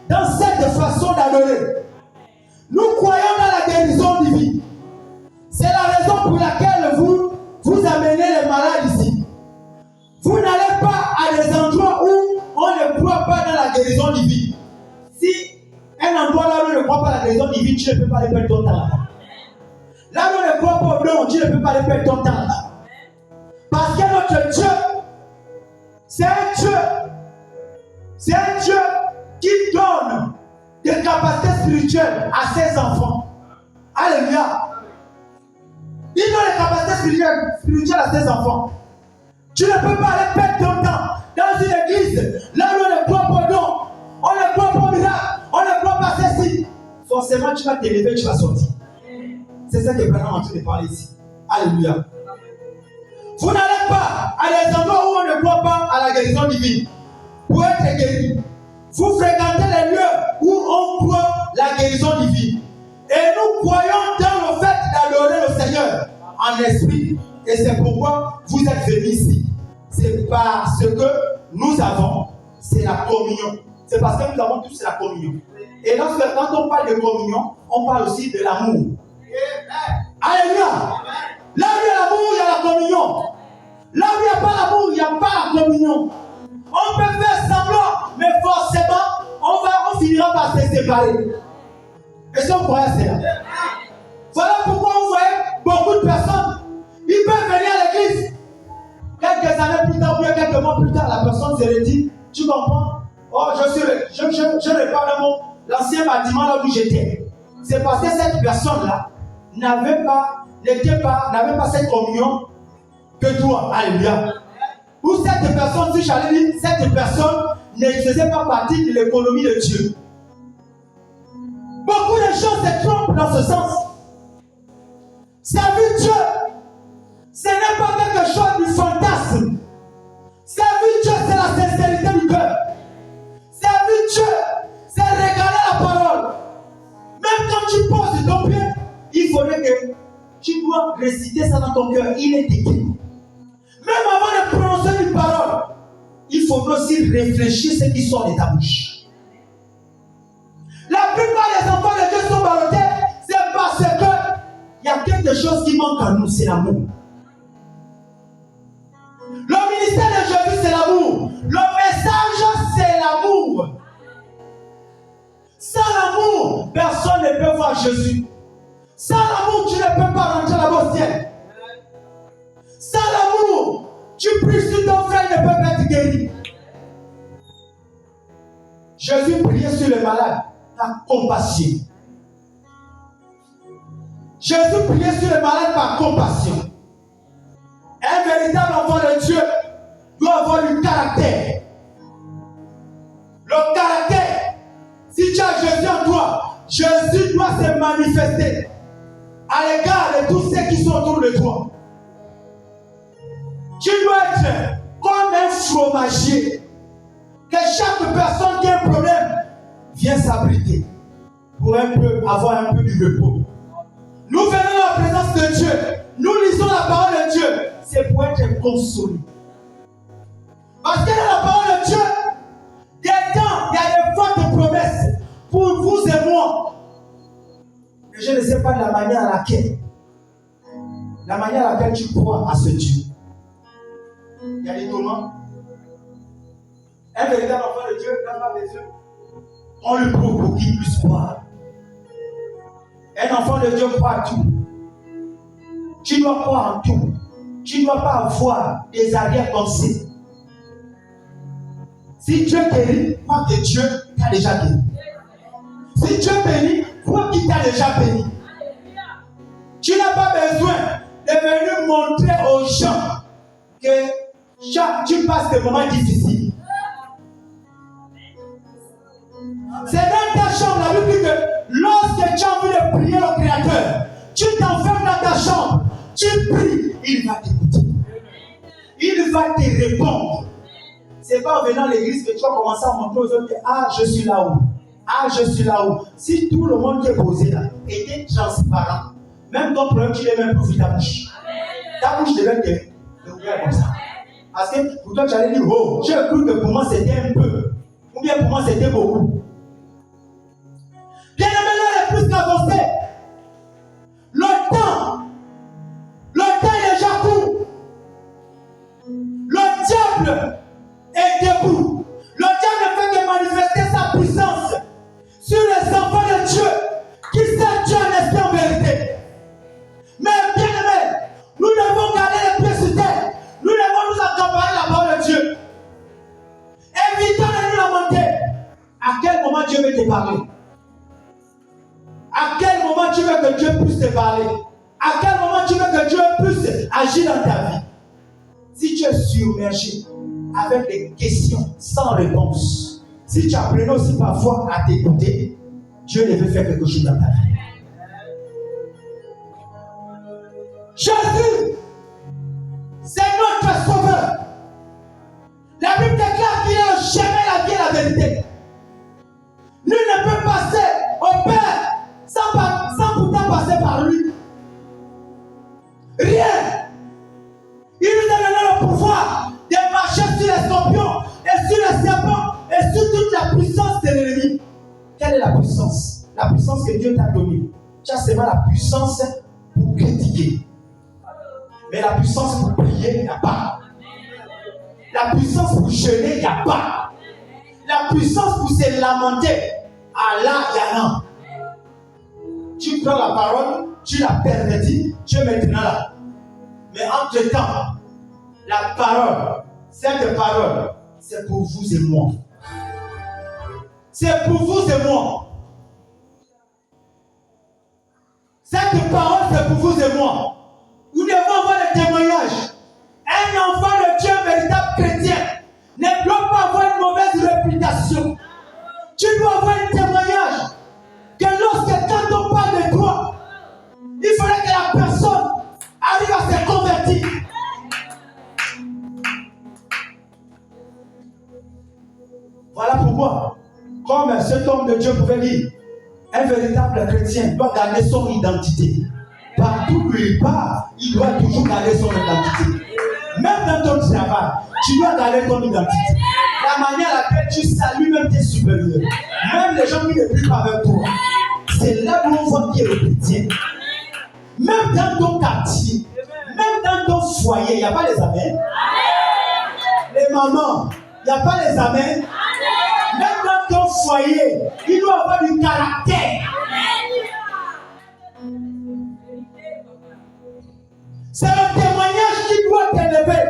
dans cette façon d'adorer. Nous croyons dans la guérison divine. C'est la raison pour laquelle vous amenez les malades ici. Vous n'allez pas à des endroits où on ne croit pas dans la guérison divine. Si un endroit là où on ne croit pas à la guérison divine, tu ne peux pas aller perdre ton temps là. Là où on ne croit pas au don, tu ne peux pas aller perdre ton temps là. Parce que notre Dieu, c'est un Dieu. C'est un Dieu qui donne des capacités spirituelles à ses enfants. Alléluia. Il donne des capacités spirituelles à ses enfants. Tu ne peux pas aller perdre ton temps dans une église là où on ne croit pas au don, on ne croit pas au miracle, on ne croit pas à ceci. Forcément, tu vas t'élever, tu vas sortir. C'est ça que Branham est en train de parler ici. Alléluia. Vous n'allez pas à des endroits où on ne croit pas à la guérison divine pour être guéri. Vous fréquentez les lieux où on croit la guérison divine. Et nous croyons dans le fait d'adorer le Seigneur en esprit. Et c'est pourquoi vous êtes venus ici. C'est parce que nous avons, c'est la communion. C'est parce que nous avons tous la communion. Et lorsque, quand on parle de communion, on parle aussi de l'amour. Alléluia. Là où il y a l'amour, il y a la communion. Là où il n'y a pas l'amour, il n'y a pas la communion. On peut faire semblant, mais forcément, on finira par se séparer. Est-ce qu'on croit à cela? Voilà pourquoi vous voyez beaucoup de personnes, ils peuvent venir à l'église. Quelques années plus tard, ou bien quelques mois plus tard, la personne se redit, tu comprends? Oh, je repars dans l'ancien bâtiment là où j'étais. C'est parce que cette personne-là n'avait pas cette communion que toi. Alléluia. Ou cette personne, si j'allais dire, cette personne ne faisait pas partie de l'économie de Dieu. Beaucoup de choses se trompent dans ce sens. Servir Dieu, ce n'est pas quelque chose du fantasme. Servir Dieu, c'est la sincérité du cœur. Servir Dieu, c'est regarder la parole. Même quand tu poses ton pied, il faudrait que tu dois réciter ça dans ton cœur. Il est écrit. Même avant de prononcer une parole, il faudra aussi réfléchir ce qui sort de ta bouche. La plupart des enfants de Dieu sont ballottés, c'est parce qu'il y a quelque chose qui manque à nous, c'est l'amour. Le ministère de Jésus, c'est l'amour. Le message, c'est l'amour. Sans l'amour, personne ne peut voir Jésus. Sans l'amour, tu ne peux pas rentrer là-bas au ciel. Sans l'amour, tu pries sur ton frère, il ne peut pas être guéri. Jésus priait sur les malades, la compassion. Jésus priait sur les malades par compassion. Un véritable enfant de Dieu doit avoir du caractère. Le caractère, si tu as Jésus en toi, Jésus doit se manifester à l'égard de tous ceux qui sont autour de toi. Tu dois être comme un fromager. Que chaque personne qui a un problème vient s'abriter pour avoir un peu du repos. Nous venons dans la présence de Dieu. Nous lisons la parole de Dieu. C'est pour être consolé. Parce que dans la parole de Dieu, il y a des fortes promesses pour vous et moi. Et je ne sais pas la manière à laquelle tu crois à ce Dieu. Il y a des tourments. Un véritable enfant de Dieu n'a pas besoin. On le prouve pour qu'il puisse croire. Un enfant de Dieu croit à tout. Tu dois croire en tout. Tu ne dois pas avoir des arrière-pensées. Si Dieu guérit, crois que Dieu t'a déjà guéri. Si Dieu bénit, crois qu'il t'a déjà béni. Tu n'as pas besoin de venir montrer aux gens que tu passes des moments difficiles. C'est dans ta chambre, la Bible dit que lorsque tu as envie de prier le Créateur, tu t'enfermes dans ta chambre, tu pries, il va t'écouter. Il va te répondre. C'est pas en venant à l'église que tu vas commencer à montrer aux autres que je suis là-haut. Je suis là-haut. Si tout le monde qui est posé là était transparent, même ton problème, tu l'as même plus vu ta bouche. Ta bouche devait te ouvrir comme ça. Parce que pour toi, tu allais dire, j'ai cru que pour moi c'était un peu. Ou bien pour moi c'était beaucoup. Bien aimé, là, le plus avancé. Le temps est déjà court. Le diable est debout. Le diable ne fait que manifester sa puissance sur les enfants de Dieu qui savent Dieu en esprit en vérité. Mais bien aimé, nous devons garder les pieds sur terre. Nous devons nous accompagner la parole de Dieu. Évitons de nous lamenter. À quel moment Dieu veut te parler? À quel moment tu veux que Dieu puisse te parler? À quel moment tu veux que Dieu puisse agir dans ta vie? Si tu es submergé avec des questions sans réponse, si tu apprenais aussi parfois à t'écouter, Dieu devait faire quelque chose dans ta vie. Jésus, c'est notre sauveur. La Bible déclare qu'il est le chemin, la vie et la vérité. Nul ne peut passer au Père sans pourtant passer par lui. Rien. Il nous a donné le pouvoir de marcher sur les scorpions et sur les serpents et sur toute la puissance de l'ennemi. Quelle est la puissance? La puissance que Dieu t'a donnée. Tu as seulement la puissance pour critiquer. Mais la puissance pour prier, il n'y a pas. La puissance pour jeûner, il n'y a pas. La puissance pour se lamenter, Allah, il y en a. Tu prends la parole, tu la pervertis, tu es maintenant là. Mais entre-temps, la parole, cette parole, c'est pour vous et moi. C'est pour vous et moi. Cette parole, c'est pour vous et moi. Nous devons avoir le témoignage. Un enfant de Dieu, un véritable chrétien, ne doit pas avoir une mauvaise réputation. Tu dois avoir un témoignage. Que quand on parle de toi, il faudrait que la personne arrive à se convertir. Voilà pourquoi, comme cet homme de Dieu pouvait dire, un véritable chrétien doit garder son identité. Partout où il part, il doit toujours garder son identité. Même dans ton travail, tu dois garder ton identité. La manière à laquelle tu salues même tes supérieurs, même les gens qui ne prient pas avec toi, c'est là où on voit qui est le chrétien. Même dans ton quartier, même dans ton foyer, il n'y a pas les amens. Les mamans, il n'y a pas les amens. Même dans ton foyer, il doit avoir du caractère. C'est le témoignage qui doit t'élever.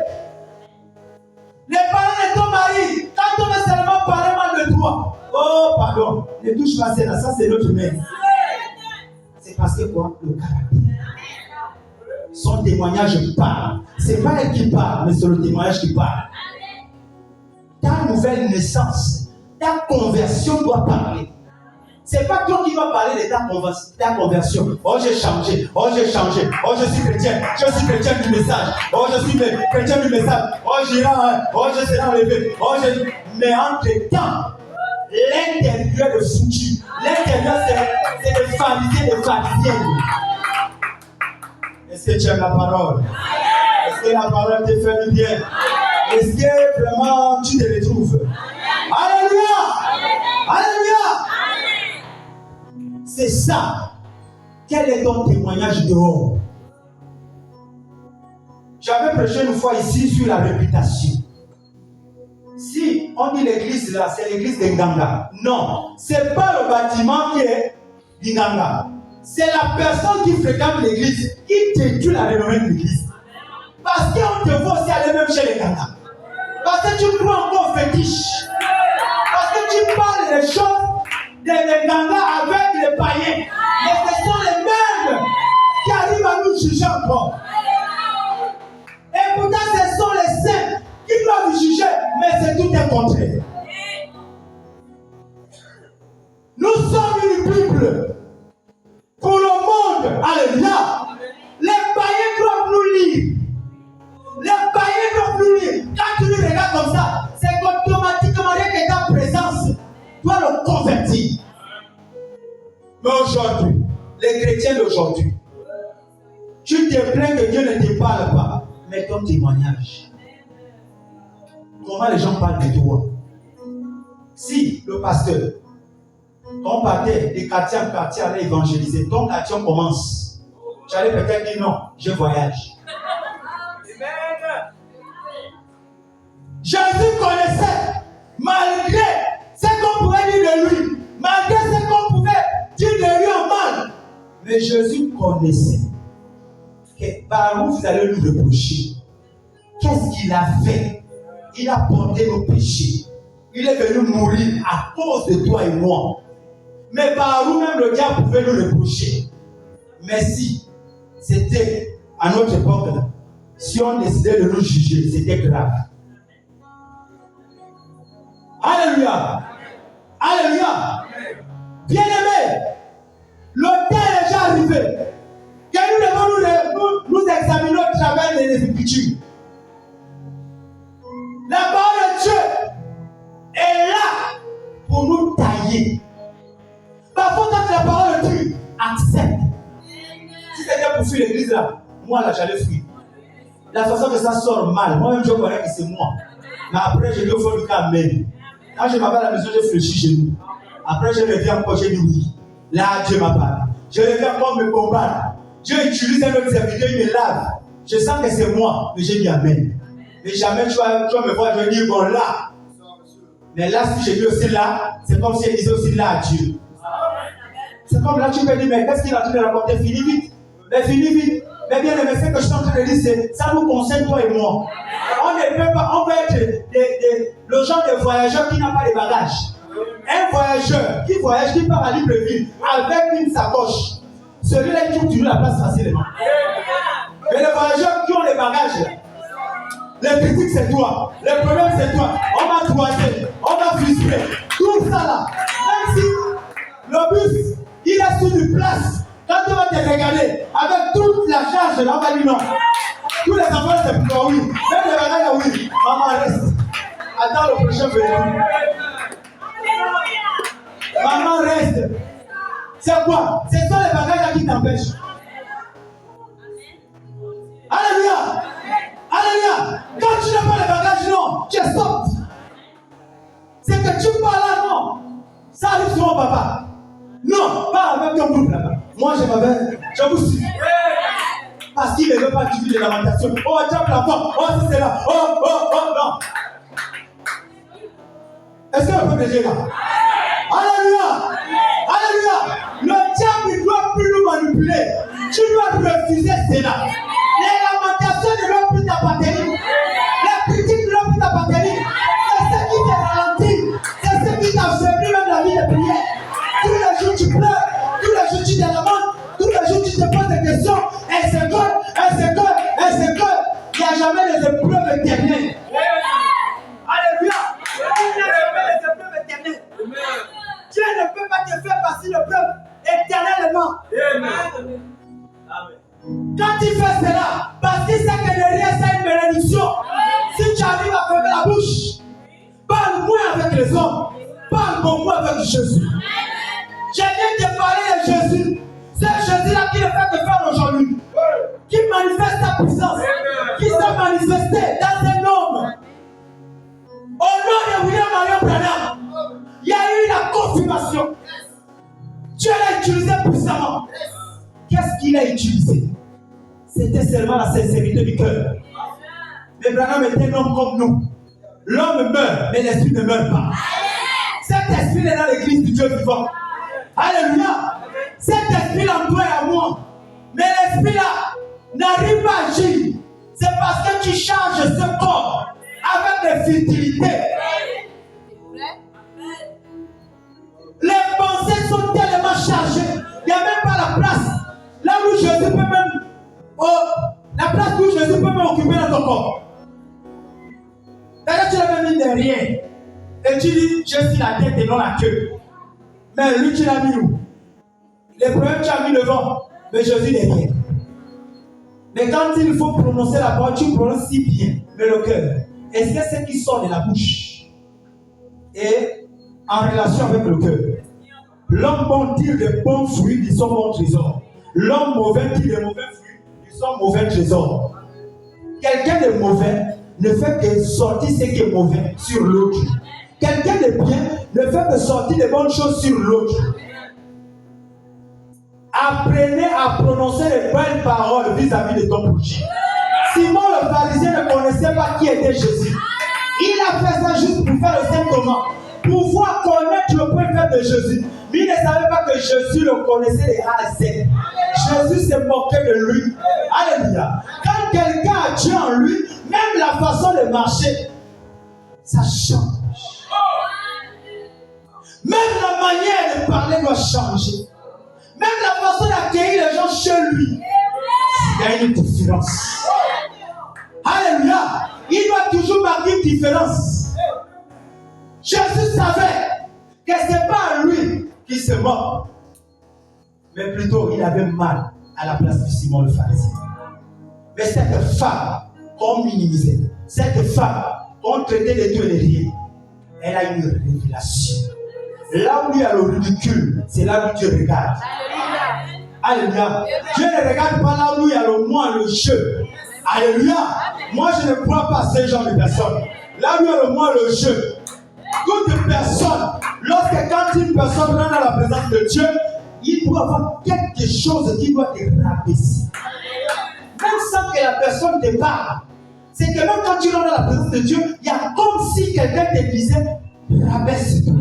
Les parents de ton mari, quand on veut seulement parler mal de toi, pardon, ne touche pas celle-là, ça c'est notre mère. C'est parce que quoi? Le caractère. son témoignage parle. Ce n'est pas elle qui parle, mais c'est le témoignage qui parle. Ta nouvelle naissance, ta conversion doit parler. Ce n'est pas toi qui vas parler de ta conversion. Oh, j'ai changé. Oh, j'ai changé. Oh, je suis chrétien. Je suis chrétien du message. Oh, je suis chrétien du message. Oh, j'irai. Oh, je serai enlevé. Oh, mais entre-temps, l'intérieur est foutu. L'intérieur, c'est le pharisien, les pharisiennes. Est-ce que tu aimes la parole? Est-ce que la parole te fait du bien? Est-ce que vraiment tu te retrouves? Alléluia! Alléluia! C'est ça. Quel est ton témoignage dehors? J'avais prêché une fois ici sur la réputation. Si on dit l'église là, c'est l'église d'Inganga. Non, ce n'est pas le bâtiment qui est d'Inganga. C'est la personne qui fréquente l'église qui détruit la renommée de l'église. Parce qu'on te voit aussi aller même chez les Nganga. Parce que tu crois encore au fétiche. Parce que tu parles des choses des Nganga avec les païens. Mais ce sont les mêmes qui arrivent à nous juger encore. Et pourtant, ce sont les saints qui doivent juger, mais c'est tout un contraire. Nous sommes une Bible pour le monde. Alléluia. Les païens doivent nous lire. Les païens doivent nous lire. Quand tu nous regardes comme ça, c'est qu'automatiquement, rien que ta présence doit le convertir. Mais aujourd'hui, les chrétiens d'aujourd'hui, tu te plains que Dieu ne te parle pas, mais ton témoignage. Comment les gens parlent de toi? Si le pasteur, ton partait de quartier en quartier allait évangéliser, ton quartier commence, tu allais peut-être dire non, je voyage. Jésus connaissait, malgré ce qu'on pouvait dire de lui, malgré ce qu'on pouvait dire de lui en mal, mais Jésus connaissait que par où vous allez nous reprocher. Qu'est-ce qu'il a fait? Il a porté nos péchés. Il est venu mourir à cause de toi et moi. Mais par où même le diable pouvait nous reprocher. Mais si c'était à notre époque, si on décidait de nous juger, c'était grave. Alléluia. Alléluia. Bien-aimés, le temps est déjà arrivé. Que nous devons nous examiner au travers des Écritures. La parole de Dieu est là pour nous tailler. Parfois, quand la parole de Dieu accepte. Si c'était pour fuir l'église là, moi là j'allais fuir. La façon que ça sort mal, moi-même je connais que c'est moi. Mais après je dis au fond du cas, amen. Quand je m'avais à la maison, j'ai fléchi chez nous. Après je reviens encore, j'ai dit oui. Là Dieu m'a parlé. Je reviens encore me combattre. Dieu utilise un autre serviteur, il me lave. Je sens que c'est moi, mais j'ai dit amen. Mais jamais tu vas me voir, je vais dire bon là. Mais là, si je dis aussi là, c'est comme si elle disait aussi là à Dieu. C'est comme là, tu peux dire, mais qu'est-ce qu'il a dit de raconter? Finis vite. Mais finis vite. Mais bien, le message que je suis en train de dire, c'est ça nous concerne toi et moi. On ne peut pas, on peut être le genre de voyageur qui n'a pas de bagages. Un voyageur qui voyage, qui part à Libreville avec une sacoche. Celui-là, il trouve toujours la place facilement. Mais les voyageurs qui ont les bagages, les critiques, c'est toi. Les problèmes, c'est toi. On va croiser, on va frustrer. Tout ça là. Même si le bus, il est sur une place, quand tu vas te regarder, avec toute la charge là, on va dire non. Tous les enfants, c'est pour toi, oui. Même les bagages, oui. Maman, reste. Attends le prochain véhicule. Maman, reste. C'est quoi? Ce sont les bagages là qui t'empêchent. Alléluia. Alléluia. Quand tu n'as pas les bagages, non, tu es sorte. C'est que tu parles là, non. Ça arrive sur mon papa. Non, pas avec ton groupe là-bas. Moi, je vous suis. Parce qu'il ne veut pas tuer les lamentations. Oh, tape la porte. Oh, c'est là. Oh, non. Est-ce que le peuple est là? Alléluia. Alléluia. Le diable ne doit plus nous manipuler. Tu dois refuser cela. Les lamentations ne doivent plus t'appartenir. Les critiques ne doivent plus t'appartenir. C'est ce qui t'a ralenti. C'est ce qui t'a affaibli même la vie de prière. Tous les jours tu pleures. Tous les jours tu te demandes. Tous les jours tu te poses des questions. Un second, éternelles. Alléluia. Il n'a jamais les épreuves éternelles. Dieu ne peut pas te faire passer l'épreuve éternellement. Quand il fait cela, parce qu'il sait que derrière c'est une bénédiction. Si tu arrives à fermer la bouche, parle moins avec les hommes, parle beaucoup avec Jésus. Je viens de parler de Jésus. C'est Jésus-là qui le fait te faire aujourd'hui. Qui manifeste sa puissance. Qui s'est manifesté dans un homme. Au nom de William Marion Branham, il y a eu la confirmation. Dieu l'a utilisé puissamment. Qu'est-ce qu'il a utilisé? C'était seulement la sincérité du cœur. Mais Branham était un homme comme nous. L'homme meurt, mais l'esprit ne meurt pas. Cet esprit est dans l'église du Dieu vivant. Alléluia. Cet esprit-là, toi et à moi. Mais l'esprit-là n'arrive pas à agir. C'est parce que tu charges ce corps avec des futilités. Les pensées sont tellement chargées. Il n'y a même pas la place. Là où Jésus peut même... la place où Jésus peut même occuper dans ton corps. D'ailleurs, tu l'as même mis derrière. Et tu dis, je suis la tête et non la queue. Mais lui, tu l'as mis où? Les problèmes, tu as mis devant. Mais Jésus derrière. Mais quand il faut prononcer la parole, tu prononces si bien. Mais le cœur, est-ce que c'est qui sort de la bouche est en relation avec le cœur? L'homme bon tire des bons fruits de son bon trésor. L'homme mauvais tire des mauvais fruits de son mauvais trésor. Quelqu'un de mauvais ne fait que sortir ce qui est mauvais sur l'autre. Quelqu'un de bien ne fait que sortir des bonnes choses sur l'autre. Apprenez à prononcer les bonnes paroles vis-à-vis de ton prochain. Simon le pharisien ne connaissait pas qui était Jésus. Il a fait ça juste pour faire le Saint-Thomas, pour pouvoir connaître le point faible de Jésus. Mais il ne savait pas que Jésus le connaissait de A à Z. Jésus s'est moqué de lui. Alléluia. Quand quelqu'un a Dieu en lui, même la façon de marcher, ça change. Même la manière de parler doit changer. Même la façon d'accueillir les gens chez lui, il y a une différence. Alléluia. Il doit toujours marquer une différence. Jésus savait que ce n'est pas lui qui se moque, mais plutôt il avait mal à la place de Simon le pharisien. Mais cette femme qu'on minimisait, cette femme qu'on traitait de tout et de rien, elle a une révélation. Là où il y a le ridicule, c'est là où Dieu regarde. Alléluia. Dieu ne regarde pas là où il y a le moi, le jeu. Alléluia. Moi, je ne crois pas à ce genre de personnes. Là où il y a le moi, le jeu. Toute personne, quand une personne rentre dans la présence de Dieu, il doit avoir quelque chose qui doit te rabaisser. Même sans que la personne te parle. C'est que même quand tu rentres dans la présence de Dieu, il y a comme si quelqu'un te disait, rabaisse-toi.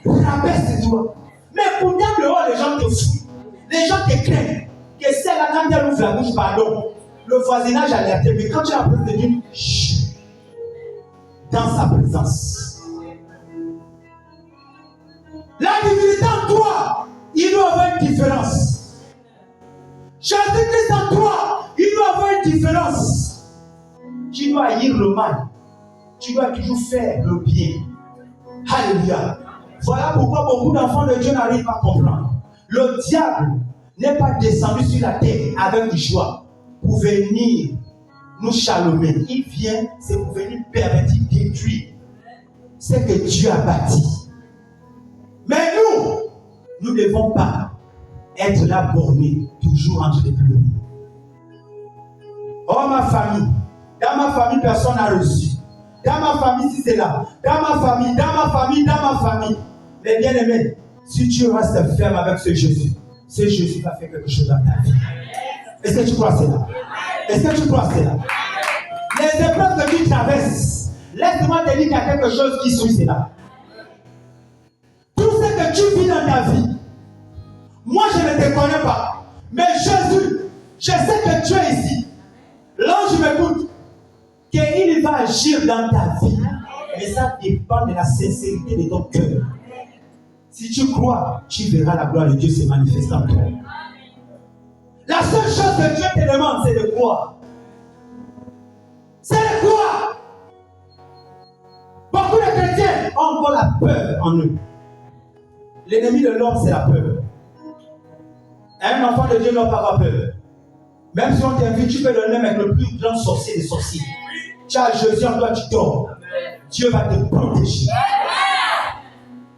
Rabaisse-toi. Mais pourtant, dehors, les gens te foutent. Les gens te craignent. Que celle-là, quand elle ouvre la bouche, pardon, le voisinage a alerté. Mais quand tu es en présence de Dieu, chut, dans sa présence. La divinité en toi, il doit avoir une différence. Jésus-Christ en toi, il doit avoir une différence. Tu dois haïr le mal. Tu dois toujours faire le bien. Alléluia. Voilà pourquoi beaucoup d'enfants de Dieu n'arrivent pas à comprendre. Le diable n'est pas descendu sur la terre avec joie pour venir nous chalomer. Il vient, c'est pour venir pervertir, détruire ce que Dieu a bâti. Mais nous ne devons pas être là bornés, toujours en train de pleurer. Oh ma famille, dans ma famille, personne n'a reçu. Dans ma famille, si c'est là. Dans ma famille, dans ma famille, dans ma famille. Mais bien aimé, si tu restes ferme avec ce Jésus va faire quelque chose dans ta vie. Est-ce que tu crois cela? Est-ce que tu crois cela? Les épreuves que tu traverses, laisse-moi te dire qu'il y a quelque chose qui suit cela. Tout ce que tu vis dans ta vie, moi je ne te connais pas, mais Jésus, je sais que tu es ici. L'ange m'écoute, qu'il va agir dans ta vie, mais ça dépend de la sincérité de ton cœur. Si tu crois, tu verras la gloire de Dieu se manifester en toi. La seule chose que Dieu te demande, c'est de croire. C'est quoi? Beaucoup de chrétiens ont encore la peur en eux. L'ennemi de l'homme, c'est la peur. Un enfant de Dieu n'a pas avoir peur. Même si on t'invite, tu peux donner avec le plus grand sorcier des sorciers. Tu as Jésus en toi, tu dors. Dieu va te protéger.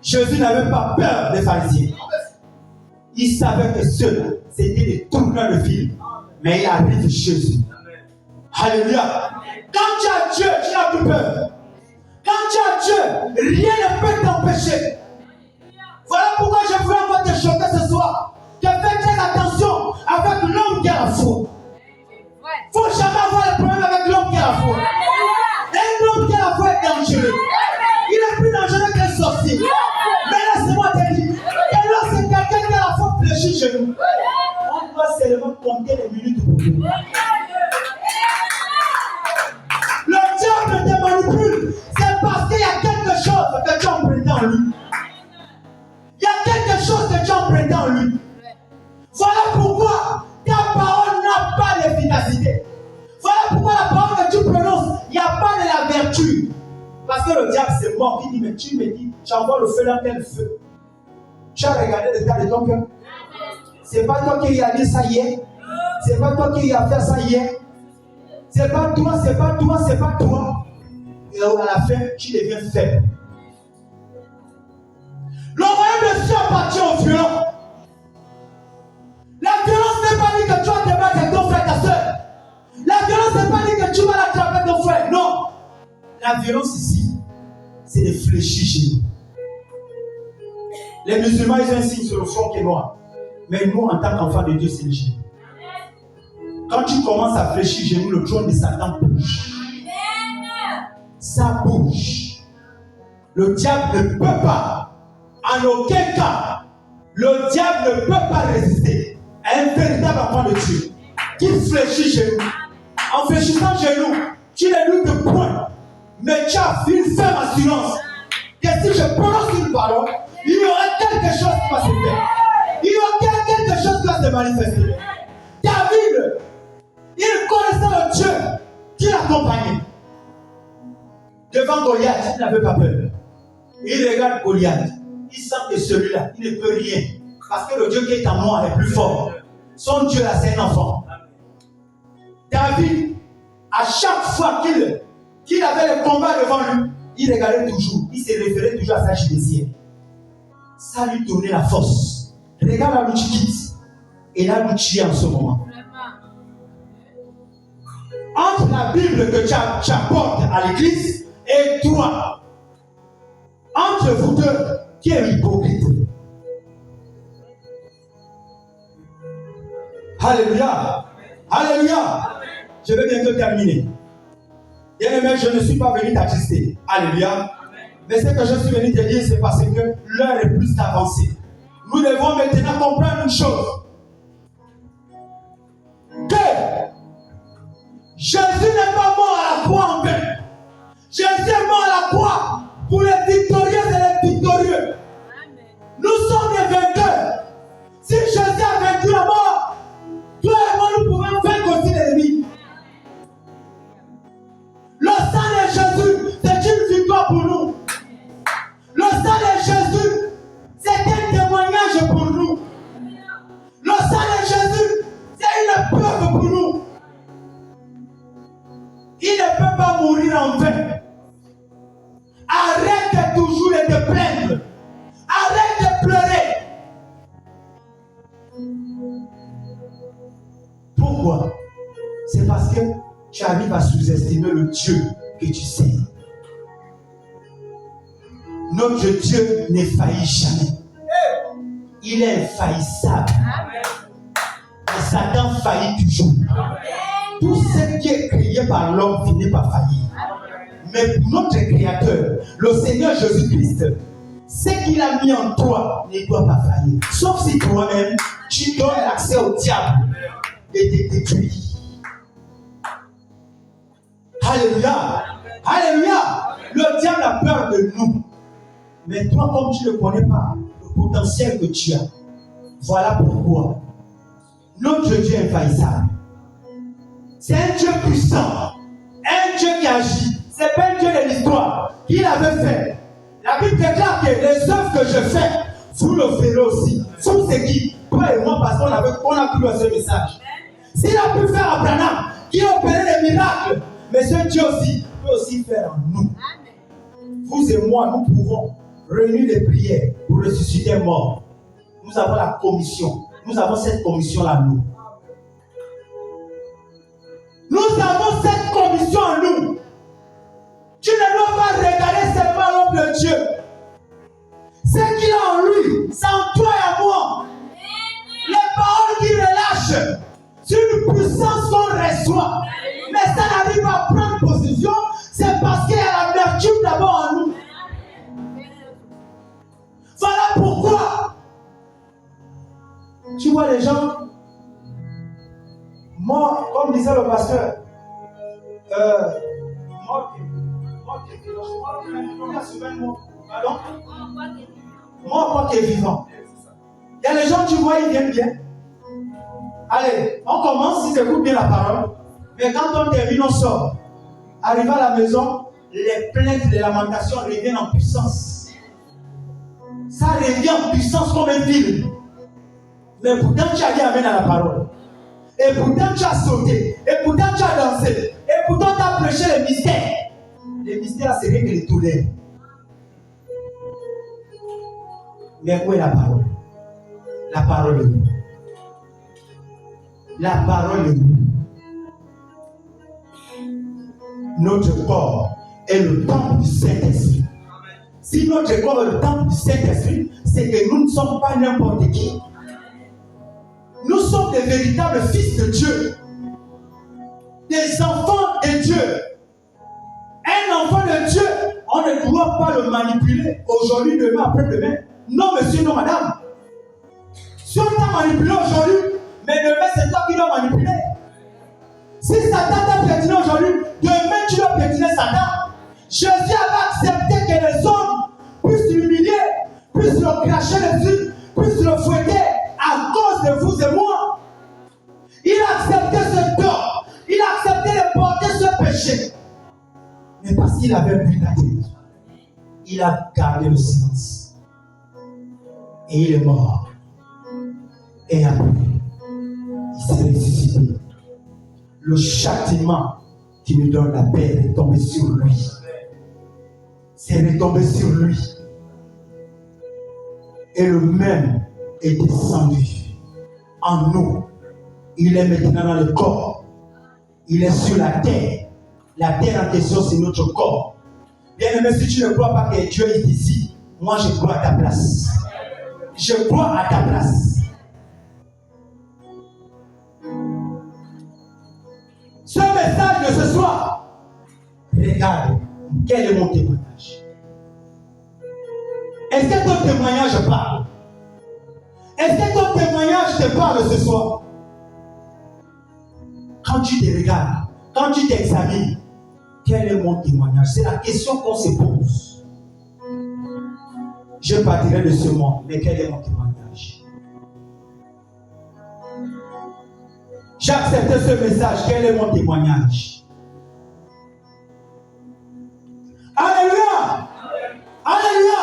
Jésus n'avait pas peur des pharisiens. Il savait que ceux-là, c'était des tourneurs de film. Mais il arrive Jésus. Alléluia. Quand tu as Dieu, tu n'as plus peur. Quand tu as Dieu, rien ne peut t'empêcher. Voilà pourquoi je voulais encore te choquer ce soir. Que fais très attention avec l'homme qui a la foi. Il ne faut jamais avoir le problème avec l'homme qui a la foi. Un homme qui a la foi est dangereux. Il est plus dangereux qu'un sorcier. Mais laisse-moi te dire que lorsque quelqu'un qui a la foi fléchit chez nous, on doit seulement compter les minutes pour nous. Le diable te manipule. C'est parce qu'il y a quelque chose que tu empruntes en lui. Il y a quelque chose que tu empruntes en lui. Voilà pourquoi ta parole n'a pas d'efficacité. Voilà pourquoi la parole que tu prononces, il n'y a pas de la vertu. Parce que le diable c'est mort. Il dit, mais tu me dis, j'envoie le feu dans quel feu? Tu as regardé l'état de ton cœur? C'est pas toi qui as dit ça hier. C'est pas toi qui as fait ça hier. C'est pas toi, c'est pas toi, c'est pas toi. Et à la fin, tu deviens faible. Le royaume de Dieu appartient aux violents. La violence n'est pas dit que tu vas te battre avec ton frère, ta soeur. La violence n'est pas dit que tu vas l'attraper avec ton frère. Non. La violence ici, c'est des fléchis chez nous. Les musulmans, ils ont un signe sur le front qui est noir. Mais nous, en tant qu'enfants de Dieu, c'est le génie. Quand tu commences à fléchir chez nous, le trône de Satan bouge. Ça bouge. Le diable ne peut pas, en aucun cas, le diable ne peut pas résister à un véritable enfant de Dieu qui fléchit chez nous. En fléchissant chez nous, tu ne luttes point, mais tu as une ferme assurance que si je prononce une parole, il y aura quelque chose qui va se faire. Il y aura quelque chose qui va se manifester. David, il connaissait le Dieu qui l'accompagnait. Devant Goliath, il n'avait pas peur. Il regarde Goliath. Il sent que celui-là, il ne peut rien. Parce que le Dieu qui est en moi est plus fort. Son Dieu là, c'est un enfant. David, à chaque fois qu'il avait le combat devant lui, il regardait toujours. Il se référait toujours à sa judiciaire. Ça lui donnait la force. Regarde la lutte quitte. Et la lutte tue en ce moment. Entre la Bible que tu apportes à l'église et toi, entre vous deux, qui est hypocrite? Alléluia. Alléluia. Je vais bientôt terminer. Bien-aimé, je ne suis pas venu t'attrister. Alléluia. Mais ce que je suis venu te dire, c'est parce que l'heure est plus avancée. Nous devons maintenant comprendre une chose. Que Jésus n'est pas mort à la croix en vain. Jésus est mort à la croix pour les victorieux et les victorieux. Nous sommes des vainqueurs. Si Jésus a vaincu la mort, toi et moi nous pouvons vaincre aussi l'ennemi. Le sang de Jésus, c'est une victoire pour nous. Le sang de Jésus, c'est un témoignage pour nous. Le sang de Jésus, c'est une preuve pour nous. Il ne peut pas mourir en vain. Arrête toujours de te plaindre. Arrête de pleurer. Pourquoi? C'est parce que tu arrives à sous-estimer le Dieu que tu sais. Notre Dieu ne faillit jamais. Il est infaillissable. Et Satan faillit toujours. Tout ce qui est créé par l'homme finit par faillir. Mais pour notre Créateur, le Seigneur Jésus-Christ, ce qu'il a mis en toi ne doit pas faillir. Sauf si toi-même, tu donnes l'accès au diable de te détruire. Alléluia. Alléluia. Le diable a peur de nous. Mais toi, comme tu ne connais pas le potentiel que tu as, voilà pourquoi notre Dieu est infaillissable. C'est un Dieu puissant, un Dieu qui agit. Ce n'est pas un Dieu de l'histoire. Qui l'avait fait? La Bible déclare que les œuvres que je fais, vous le ferez aussi. Vous, c'est qui? Toi et moi, parce qu'on a cru à ce message. S'il a pu faire Abraham, qui a opéré les miracles, mais ce Dieu aussi peut aussi faire en nous. Vous et moi, nous pouvons réunir les prières pour ressusciter un mort. Nous avons la commission. Nous avons cette commission-là, nous. Nous avons cette commission en nous. Tu ne dois pas regarder seulement l'homme de Dieu. Ce qu'il a en lui, c'est en toi et en moi. Les paroles qu'il relâche, c'est une puissance qu'on reçoit. Mais ça n'arrive pas à prendre position, c'est parce qu'il y a l'amertume d'abord en nous. Voilà pourquoi tu vois les gens morts, comme disait le pasteur, mort quoi qui est vivant. Il y a les gens, tu vois, ils viennent bien. Allez, on commence, si tu écoutes bien la parole. Mais quand on termine, on sort. Arrivé à la maison, les plaintes, les lamentations reviennent en puissance. Ça revient en puissance comme un film. Mais pourtant, tu as dit amen à la parole. Et pourtant, tu as sauté. Et pourtant, tu as dansé. Et pourtant, tu as prêché les mystères. Les mystères, c'est rien que les tolères. Mais où est la parole? La parole est où? La parole est où? Notre corps est le temple du Saint-Esprit. Si notre corps est le temple du Saint-Esprit, c'est que nous ne sommes pas n'importe qui. Nous sommes des véritables fils de Dieu. Des enfants de Dieu. Un enfant de Dieu, on ne doit pas le manipuler aujourd'hui, demain, après-demain. Non, monsieur, non, madame. Si on t'a manipulé aujourd'hui, mais demain, c'est toi qui dois manipuler. Si Satan t'a piétiné aujourd'hui, demain, tu dois piétiner Satan. Jésus avait accepté que les hommes puissent l'humilier, puissent le cracher dessus, puissent le fouetter à cause de vous et moi. Il a accepté ce tort. Il a accepté de porter ce péché. Mais parce qu'il avait bu la terre, il a gardé le silence. Et il est mort. Et après, il s'est ressuscité. Le châtiment qui nous donne la paix est tombé sur lui. C'est retombé sur lui. Et le même est descendu en nous. Il est maintenant dans le corps. Il est sur la terre. La terre en question, c'est notre corps. Bien aimé, si tu ne crois pas que Dieu est ici, moi je crois à ta place. Je crois à ta place. Ce message de ce soir, regarde, quel est mon témoignage? Est-ce que ton témoignage parle? Est-ce que ton témoignage te parle ce soir? Quand tu te regardes, quand tu t'examines, quel est mon témoignage? C'est la question qu'on se pose. Je partirai de ce monde, mais quel est mon témoignage? J'ai accepté ce message, quel est mon témoignage? Alléluia! Alléluia!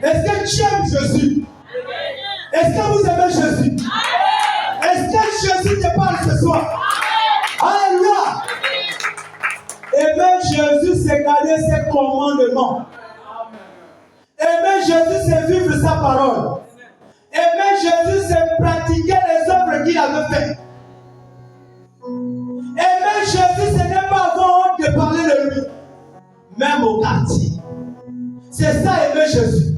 Est-ce que tu aimes Jésus? Est-ce que vous aimez Jésus? Est-ce que Jésus te parle ce soir? Alléluia! Aimer Jésus, c'est garder ses commandements. Aimer Jésus, c'est vivre sa parole. Aimer Jésus, c'est pratiquer les œuvres qu'il avait faites. Aimer Jésus, ce n'est pas avoir honte de parler de lui. Même au quartier. C'est ça, aimer Jésus.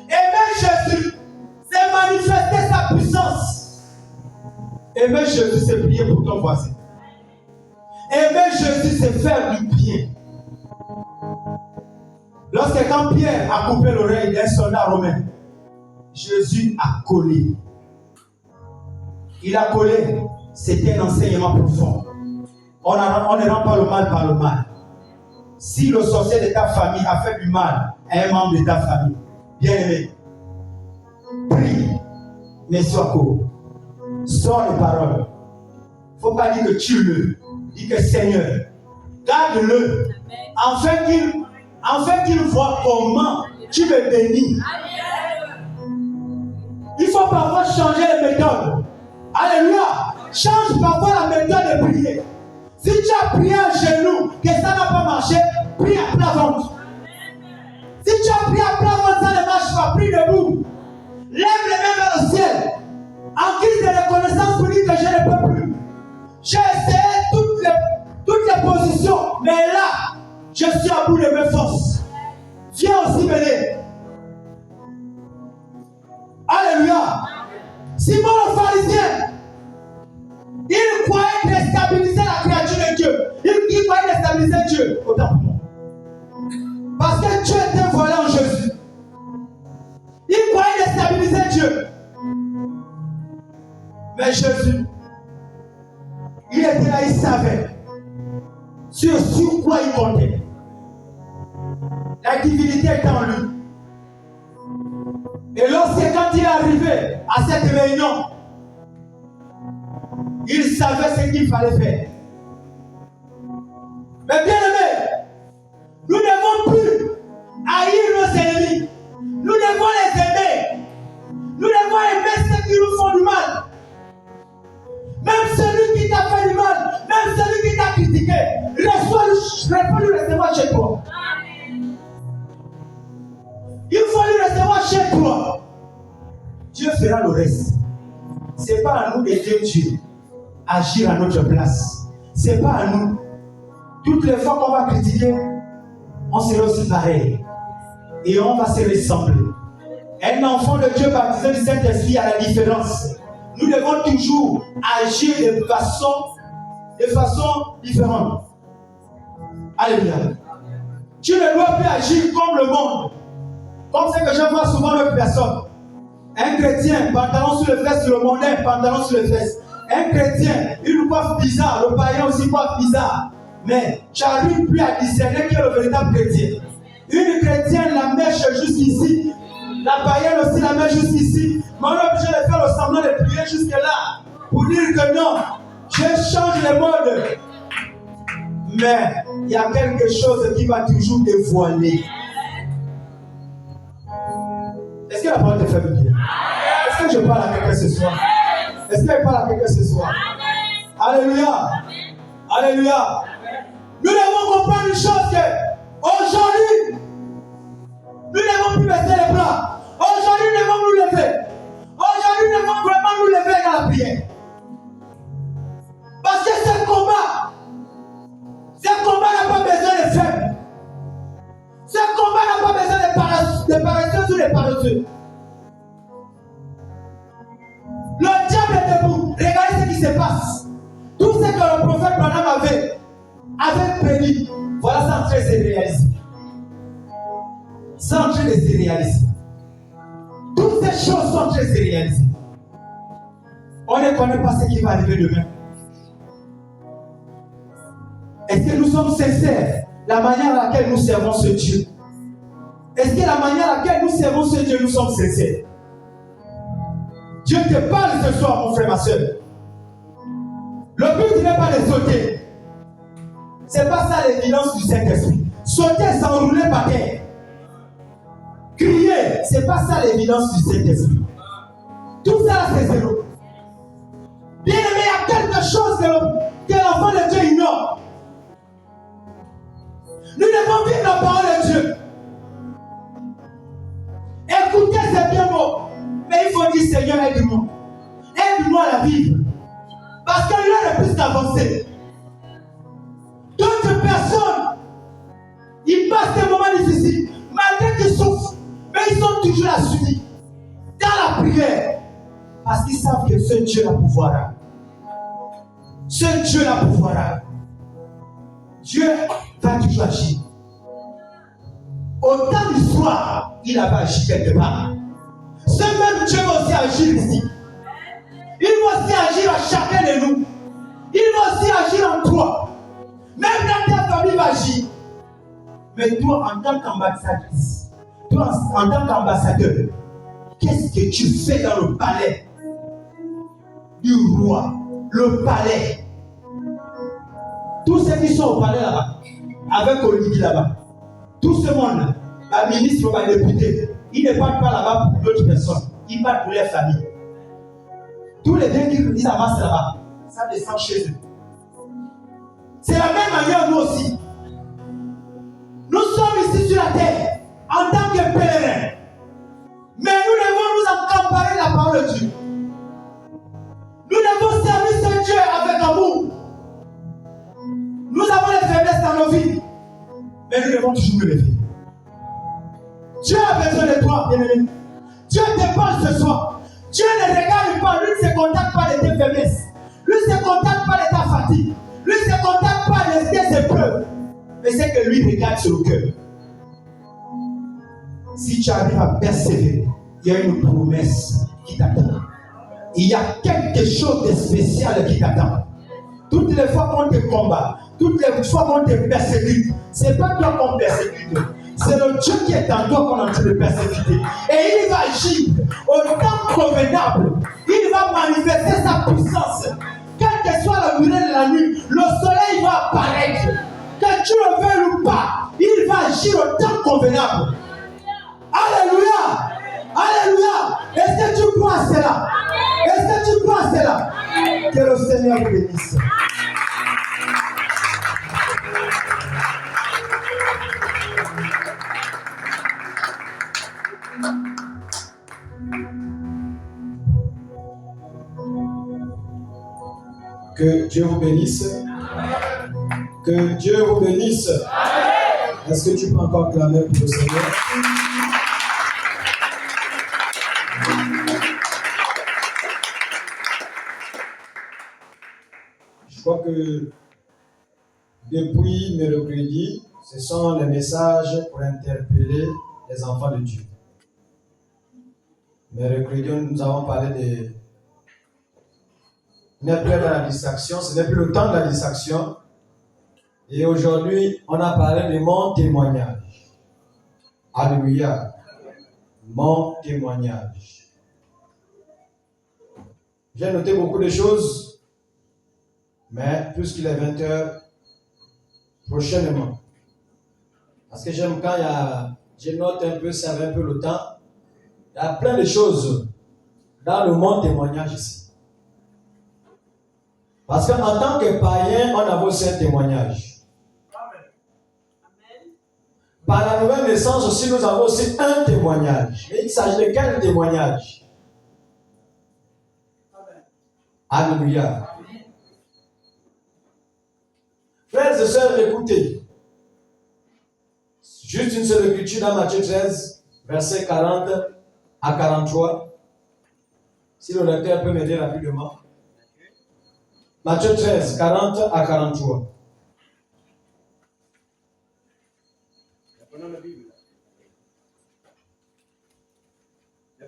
Aimer Jésus, c'est manifester sa puissance. Aimer Jésus, c'est prier pour ton voisin. Aimer Jésus, c'est faire du bien. Lorsque quand Pierre a coupé l'oreille d'un soldat romain, Jésus a collé. Il a collé. C'était un enseignement profond. On ne rend pas le mal par le mal. Si le sorcier de ta famille a fait du mal à un membre de ta famille, bien aimé, prie, mais sois court. Sors les paroles. Il ne faut pas dire que tu le. Dis que Seigneur, Garde-le. Afin qu'il voit comment tu me bénis. Il faut parfois changer les méthodes. Alléluia. Change parfois la méthode de prier. Si tu as prié à genoux, que ça n'a pas marché, prie à plat ventre. Si tu as prié à plat ventre, ça ne marche pas, prie debout. Lève les mains vers le ciel. En guise de reconnaissance pour dire que je ne peux plus. J'ai essayé toutes les positions, mais là, je suis à bout de mes forces. Viens aussi m'aider. Alléluia. Simon le pharisien, il croyait déstabiliser la créature de Dieu. Il croyait déstabiliser Dieu. Autant pour moi. Parce que Dieu était voilé en Jésus. Il croyait déstabiliser Dieu. Mais Jésus, il était là, il savait sur quoi il comptait. La divinité était en lui. Et lorsque quand il est arrivé à cette réunion, il savait ce qu'il fallait faire. Mais bien aimé, nous ne devons plus haïr nos ennemis. Nous devons les aimer. Nous devons aimer ceux qui nous font du mal. Même celui qui t'a fait du mal, même celui qui t'a critiqué, reçois-le recevoir chez toi. Il faut lui recevoir chez toi. Dieu fera le reste. Ce n'est pas à nous d'aider Dieu agir à notre place. Ce n'est pas à nous. Toutes les fois qu'on va critiquer, on sera aussi pareil. Et on va se ressembler. Un enfant de Dieu baptisé du Saint-Esprit a la différence. Nous devons toujours agir de façon différente. Alléluia. Tu ne dois plus agir comme le monde. Comme c'est que je vois souvent une personne. Un chrétien, pantalon sur les fesses, le mondain, pantalon sur les fesses. Un chrétien, une coiffe bizarre, le païen aussi coiffe bizarre. Mais tu n'arrives plus à discerner qui est le véritable chrétien. Une chrétienne, la mèche jusqu'ici. La païenne aussi, la mèche jusqu'ici. Mais on est obligé de faire le semblant de prier jusque-là. Pour dire que non, je change les modes. Mais il y a quelque chose qui va toujours dévoiler. Est-ce que la parole te fait bien? Est-ce que je parle à quelqu'un ce soir? Est-ce que je parle à quelqu'un ce soir? Alléluia. Alléluia. Nous devons comprendre une chose que aujourd'hui, nous ne devons plus baisser les bras. Aujourd'hui, nous devons nous lever. Aujourd'hui, nous devons vraiment nous lever dans la prière. Parce que ce combat n'a pas besoin de faibles. Ce combat n'a pas besoin de paresseux ou de paresseux. Le diable est debout. Regardez ce qui se passe. Tout ce que le prophète Branham avait prédit, voilà, c'est en train de se réaliser. C'est en train de se réaliser. Toutes ces choses sont en train de se réaliser. On ne connaît pas ce qui va arriver demain. Est-ce que nous sommes sincères? La manière à laquelle nous servons ce Dieu. Est-ce que la manière à laquelle nous servons ce Dieu, nous sommes sincères? Dieu te parle ce soir, mon frère, ma soeur. Le but n'est pas de sauter. Ce n'est pas ça l'évidence du Saint-Esprit. Sauter, s'enrouler par terre. Crier, ce n'est pas ça l'évidence du Saint-Esprit. Tout ça, c'est zéro. Bien aimé, il y a quelque chose que l'enfant de Dieu ignore. Nous devons vivre la parole de Dieu. Écouter, c'est bien beau. Mais il faut dire, Seigneur, aide-moi. Aide-moi à la vivre. Parce que l'heure est plus avancée. D'autres personnes, ils passent des moments difficiles, malgré qu'ils souffrent, mais ils sont toujours assunis dans la prière. Parce qu'ils savent que ce Dieu la pouvoira. Ce Dieu la pouvoira. Dieu va toujours agir. Au temps du soir, il avait agi quelque part. Ce même Dieu va aussi agir ici. Il va aussi agir à chacun de nous. Il va aussi agir en toi. Même dans ta famille, il va agir. Mais toi, en tant qu'ambassadrice, toi, en tant qu'ambassadeur, qu'est-ce que tu fais dans le palais du roi? Le palais. tous ceux qui sont au palais là-bas, avec Olivier là-bas, tout ce monde, la ministre, la députée, ils ne partent pas là-bas pour d'autres personnes, ils partent pour les familles. Tous les biens qu'ils amassent là-bas, ça descend chez eux. C'est la même manière nous aussi. Nous sommes ici sur la terre en tant que pèlerins. Mais nous devons nous accaparer la parole de Dieu. Nous devons servir ce Dieu avec amour. Nous avons les faiblesses dans nos vies. Mais nous devons toujours nous lever. Dieu a besoin de toi, bien-aimé. Dieu te parle ce soir. Dieu ne regarde pas, lui ne se contacte pas de tes faiblesses. Lui ne se contacte pas de ta fatigue. Lui ne se contacte pas de tes épreuves. Mais c'est que lui regarde sur le cœur. Si tu arrives à persévérer, il y a une promesse qui t'attend. Il y a quelque chose de spécial qui t'attend. Toutes les fois qu'on te combat, toutes les fois qu'on te persécute, ce n'est pas toi qu'on persécute. C'est le Dieu qui est en toi qu'on est en train de persécuter. Et il va agir au temps convenable. Il va manifester sa puissance. Quelle que soit la durée de la nuit, le soleil va apparaître. Que tu le veuilles ou pas, il va agir au temps convenable. Alléluia! Alléluia! Est-ce que tu crois à cela? Est-ce que tu crois à cela? Que le Seigneur vous bénisse. Que Dieu vous bénisse. Que Dieu vous bénisse. Est-ce que tu peux encore clamer pour le Seigneur? Je crois que depuis mercredi, ce sont les messages pour interpeller les enfants de Dieu. Mercredi, nous avons parlé de... On n'est plus dans la distraction, ce n'est plus le temps de la distraction. Et aujourd'hui, on a parlé de mon témoignage. Alléluia. Mon témoignage. J'ai noté beaucoup de choses, mais puisqu'il est 20h, prochainement. Parce que j'aime quand je note un peu, ça va un peu le temps. Il y a plein de choses dans le mon témoignage ici. Parce qu'en tant que païen, on a aussi un témoignage. Par la nouvelle naissance aussi, nous avons aussi un témoignage. Mais il s'agit de quel témoignage? Alléluia. Frères et sœurs, écoutez. Juste une seule écriture dans Matthieu 13, versets 40 à 43. Si le lecteur peut m'aider rapidement. Matthieu 13, 40 à 43.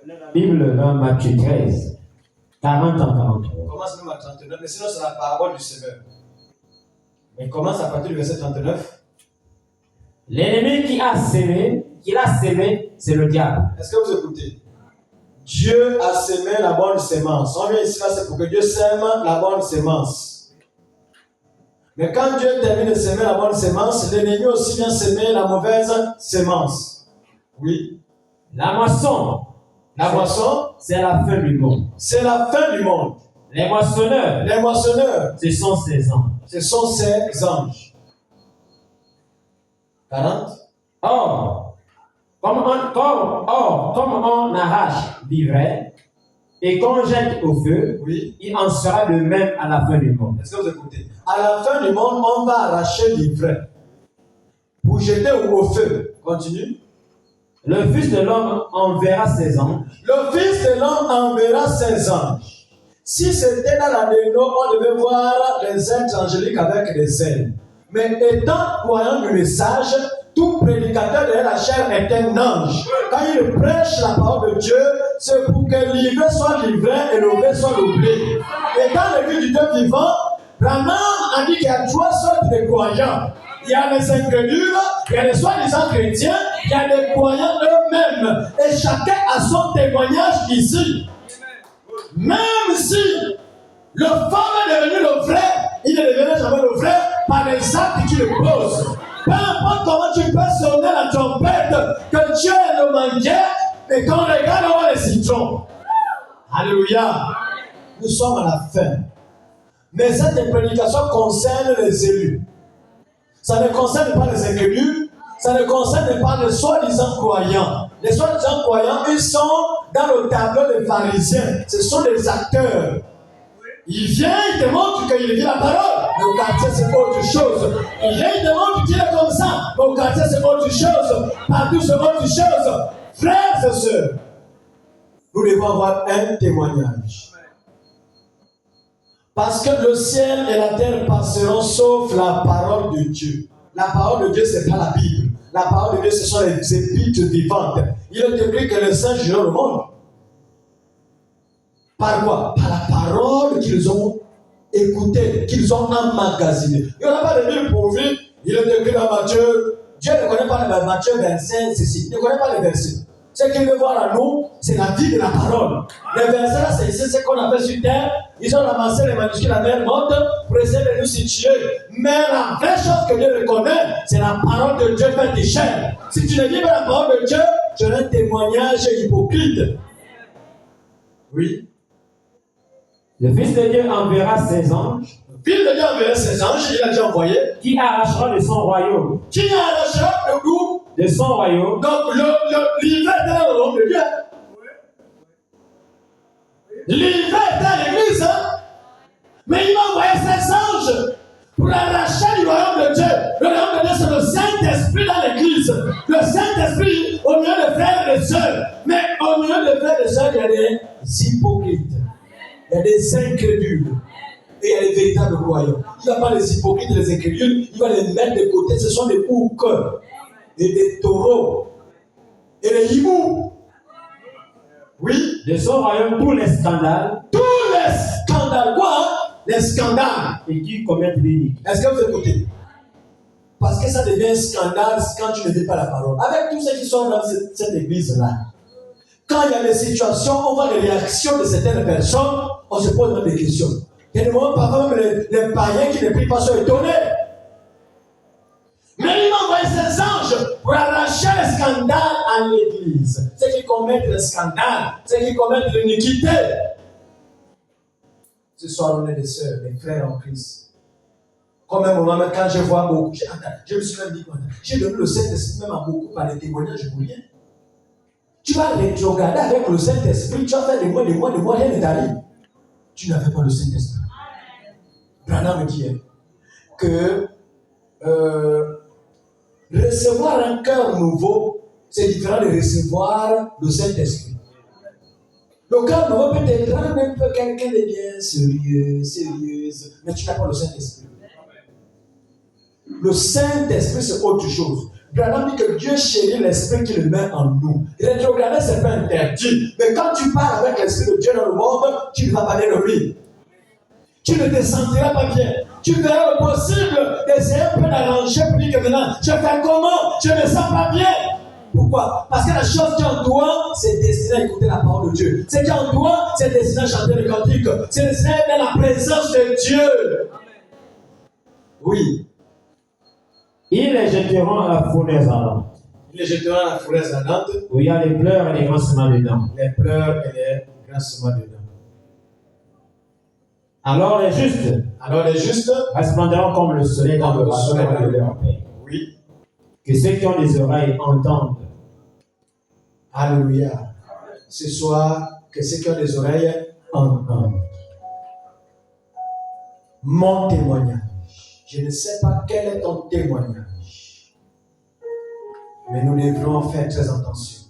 La Bible dans Matthieu 13, 40 à 43. Commence même à 39, mais sinon c'est la parabole du semeur. Mais commence à partir du verset 39. L'ennemi qui l'a sémé, c'est le diable. Est-ce que vous écoutez? Dieu a semé la bonne sémence. On vient ici là, c'est pour que Dieu sème la bonne sémence. Mais quand Dieu termine de semer la bonne sémence, l'ennemi aussi vient semer la mauvaise sémence. Oui. La moisson, c'est la fin du monde. C'est la fin du monde. Les moissonneurs, ce sont ces anges. Ce sont ces anges. 40. Or, comme on arrache l'ivraie et qu'on jette au feu, Oui. il en sera de même à la fin du monde. Est-ce que vous écoutez? À la fin du monde, on va arracher l'ivraie pour jeter au feu. Continue. Le Fils de l'homme enverra ses anges. Le Fils de l'homme enverra ses anges. Si c'était dans la déno, on devait voir les êtres angéliques avec des ailes. Mais étant croyant du message, tout prédicateur de la chair est un ange. Quand il prêche la parole de Dieu, c'est pour que l'ivraie soit livrée et le blé soit le blé. Et dans l'église du Dieu vivant, Branham a dit qu'il y a trois sortes de croyants. Il y a les incrédules, il y a les soi-disant chrétiens, il y a les croyants eux-mêmes. Et chacun a son témoignage ici. Même si le femme est devenu le frère, il ne deviendra jamais le frère, par les actes qu'il pose. Peu importe comment tu peux sonner la trompette, que Dieu est le manguier, et qu'on regarde, on voit les citrons. Alléluia. Nous sommes à la fin. Mais cette prédication concerne les élus. Ça ne concerne pas les incrédules, ça ne concerne pas les soi-disant croyants. Les soi-disant croyants, ils sont dans le tableau des pharisiens. Ce sont des acteurs. Il vient, il te montre qu'il vit la parole. Mais au quartier, c'est autre chose. Il vient, il te montre qu'il est comme ça. Mais au quartier, c'est autre chose. Partout, c'est autre chose. Frères et sœurs, nous devons avoir un témoignage. Parce que le ciel et la terre passeront sauf la parole de Dieu. La parole de Dieu, ce n'est pas la Bible. La parole de Dieu, ce sont les épîtres vivantes. Il est écrit que les saints jugeront le monde. Par quoi? Par la parole qu'ils ont écoutée, qu'ils ont emmagasinée. Il n'y en a pas de Bible pourvue. Il est écrit dans Matthieu. Dieu ne connaît pas les Matthieu 25, ceci. Il ne connaît pas les versets. Ce qu'il veut voir à nous, c'est la vie de la parole. Les versets là, c'est ce qu'on a fait sur terre. Ils ont ramassé les manuscrits, la mer morte, pour essayer de nous situer. Mais la vraie chose que Dieu reconnaît, c'est la parole de Dieu faite des chair. Si tu ne vis pas la parole de Dieu, tu as un témoignage hypocrite. Oui. Le Fils de Dieu enverra ses anges. Le Fils de Dieu enverra ses anges, il a déjà envoyé. Qui arrachera de son royaume. Qui arrachera le goût de son royaume. Donc, l'hiver est dans le royaume de Dieu. L'hiver est dans l'église. Hein? Mais il va envoyer ses anges pour arracher du royaume de Dieu. Le royaume de Dieu, c'est le Saint-Esprit dans l'église. Le Saint-Esprit au milieu des frères et des sœurs. Mais au milieu des frères et des sœurs, il y a des hypocrites. Il y a des incrédules. Et il y a les véritables croyants. Il n'y a pas les hypocrites et les incrédules. Il va les mettre de côté. Ce sont des boucs. Et des taureaux. Et des hibous. Oui. De son royaume, tous les scandales. Tous les scandales. Quoi? Hein? Les scandales. Et qui commettent l'iniquité. Est-ce que vous écoutez? Parce que ça devient un scandale quand tu ne dis pas la parole. Avec tous ceux qui sont dans cette église-là. Quand il y a des situations, on voit les réactions de certaines personnes, on se pose même des questions. Il y a des moments, parfois même les païens qui ne prient pas sont étonnés. Mais il va envoyer ses anges pour arracher les scandales à l'église. Ceux qui commettent les scandales, ceux qui commettent l'iniquité. Ce soir, on est des sœurs, des frères en Christ. Comme un moment, même quand je vois beaucoup, je me suis même dit, j'ai donné le Saint-Esprit même à beaucoup par les témoignages pour rien. Tu vas rétrograder avec le Saint-Esprit, tu vas faire des mois, rien ne t'arrive. Tu n'avais pas le Saint-Esprit. Branham me dit que recevoir un cœur nouveau, c'est différent de recevoir le Saint-Esprit. Le cœur nouveau peut te rendre un peu quelqu'un de bien sérieuse, mais tu n'as pas le Saint-Esprit. Le Saint-Esprit, c'est autre chose. Branham dit que Dieu chérit l'esprit qu'il met en nous. Rétrograder, c'est pas interdit. Mais quand tu pars avec l'esprit de Dieu dans le monde, tu ne vas pas de lui. Tu ne te sentiras pas bien. Tu feras le possible d'essayer un peu d'arranger pour dire que maintenant, je fais comment? Je ne me sens pas bien. Pourquoi? Parce que la chose qui est en toi, c'est destiné à écouter la parole de Dieu. Ce qui est en toi, c'est destiné à chanter le cantique. C'est destiné à être dans la présence de Dieu. Oui. Ils les jetteront à la fournaise ardente. Ils les jetteront à la fournaise ardente. Où il y a les pleurs et les grincements de dents. Les pleurs et les grincements de dents. Alors les justes resplenderont comme le soleil dans le matin de leur Père. Oui. Que ceux qui ont des oreilles entendent. Alléluia. Ce soir, que ceux qui ont des oreilles entendent. Mon témoignage. Je ne sais pas quel est ton témoignage. Mais nous devrons faire très attention.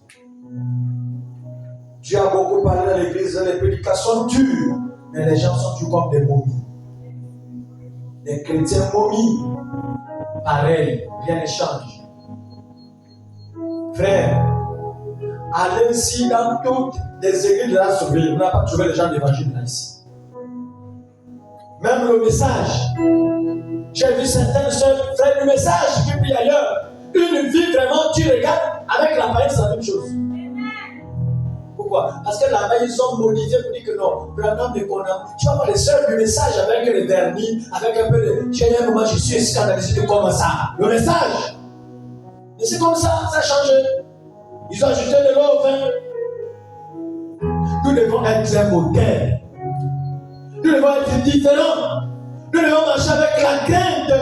Dieu a beaucoup parlé dans l'église, les prédications dures. Mais les gens sont toujours comme des momies. Les chrétiens momies. Pareil, rien ne change. Frère, allez-y dans toutes les églises de la Sauvée. On n'a pas trouvé les gens d'évangile là ici. Même le message. J'ai vu certaines soeurs, frère, le message qui prie ailleurs. Une vie vraiment, tu regardes, avec l'appareil, c'est la même chose. Pourquoi? Pourquoi? Parce que là-bas, ils ont modifié pour dire que non, Branham de Conam, tu vas voir les seuls du message avec le vernis, avec un peu de. J'ai un moment, je suis scandalisé de comment ça. Le message. Et c'est comme ça a changé. Ils ont ajouté de l'eau au vin. Nous devons être un modèle. Nous devons être différents. Nous devons marcher avec la crainte.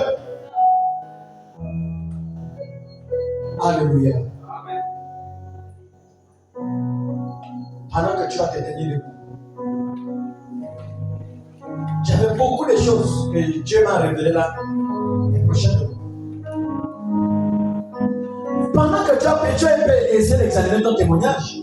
Alléluia. Pendant que tu vas te tenir debout, j'avais beaucoup de choses que Dieu m'a révélées là. Les prochaines. Pendant que tu as essayer d'examiner ton témoignage,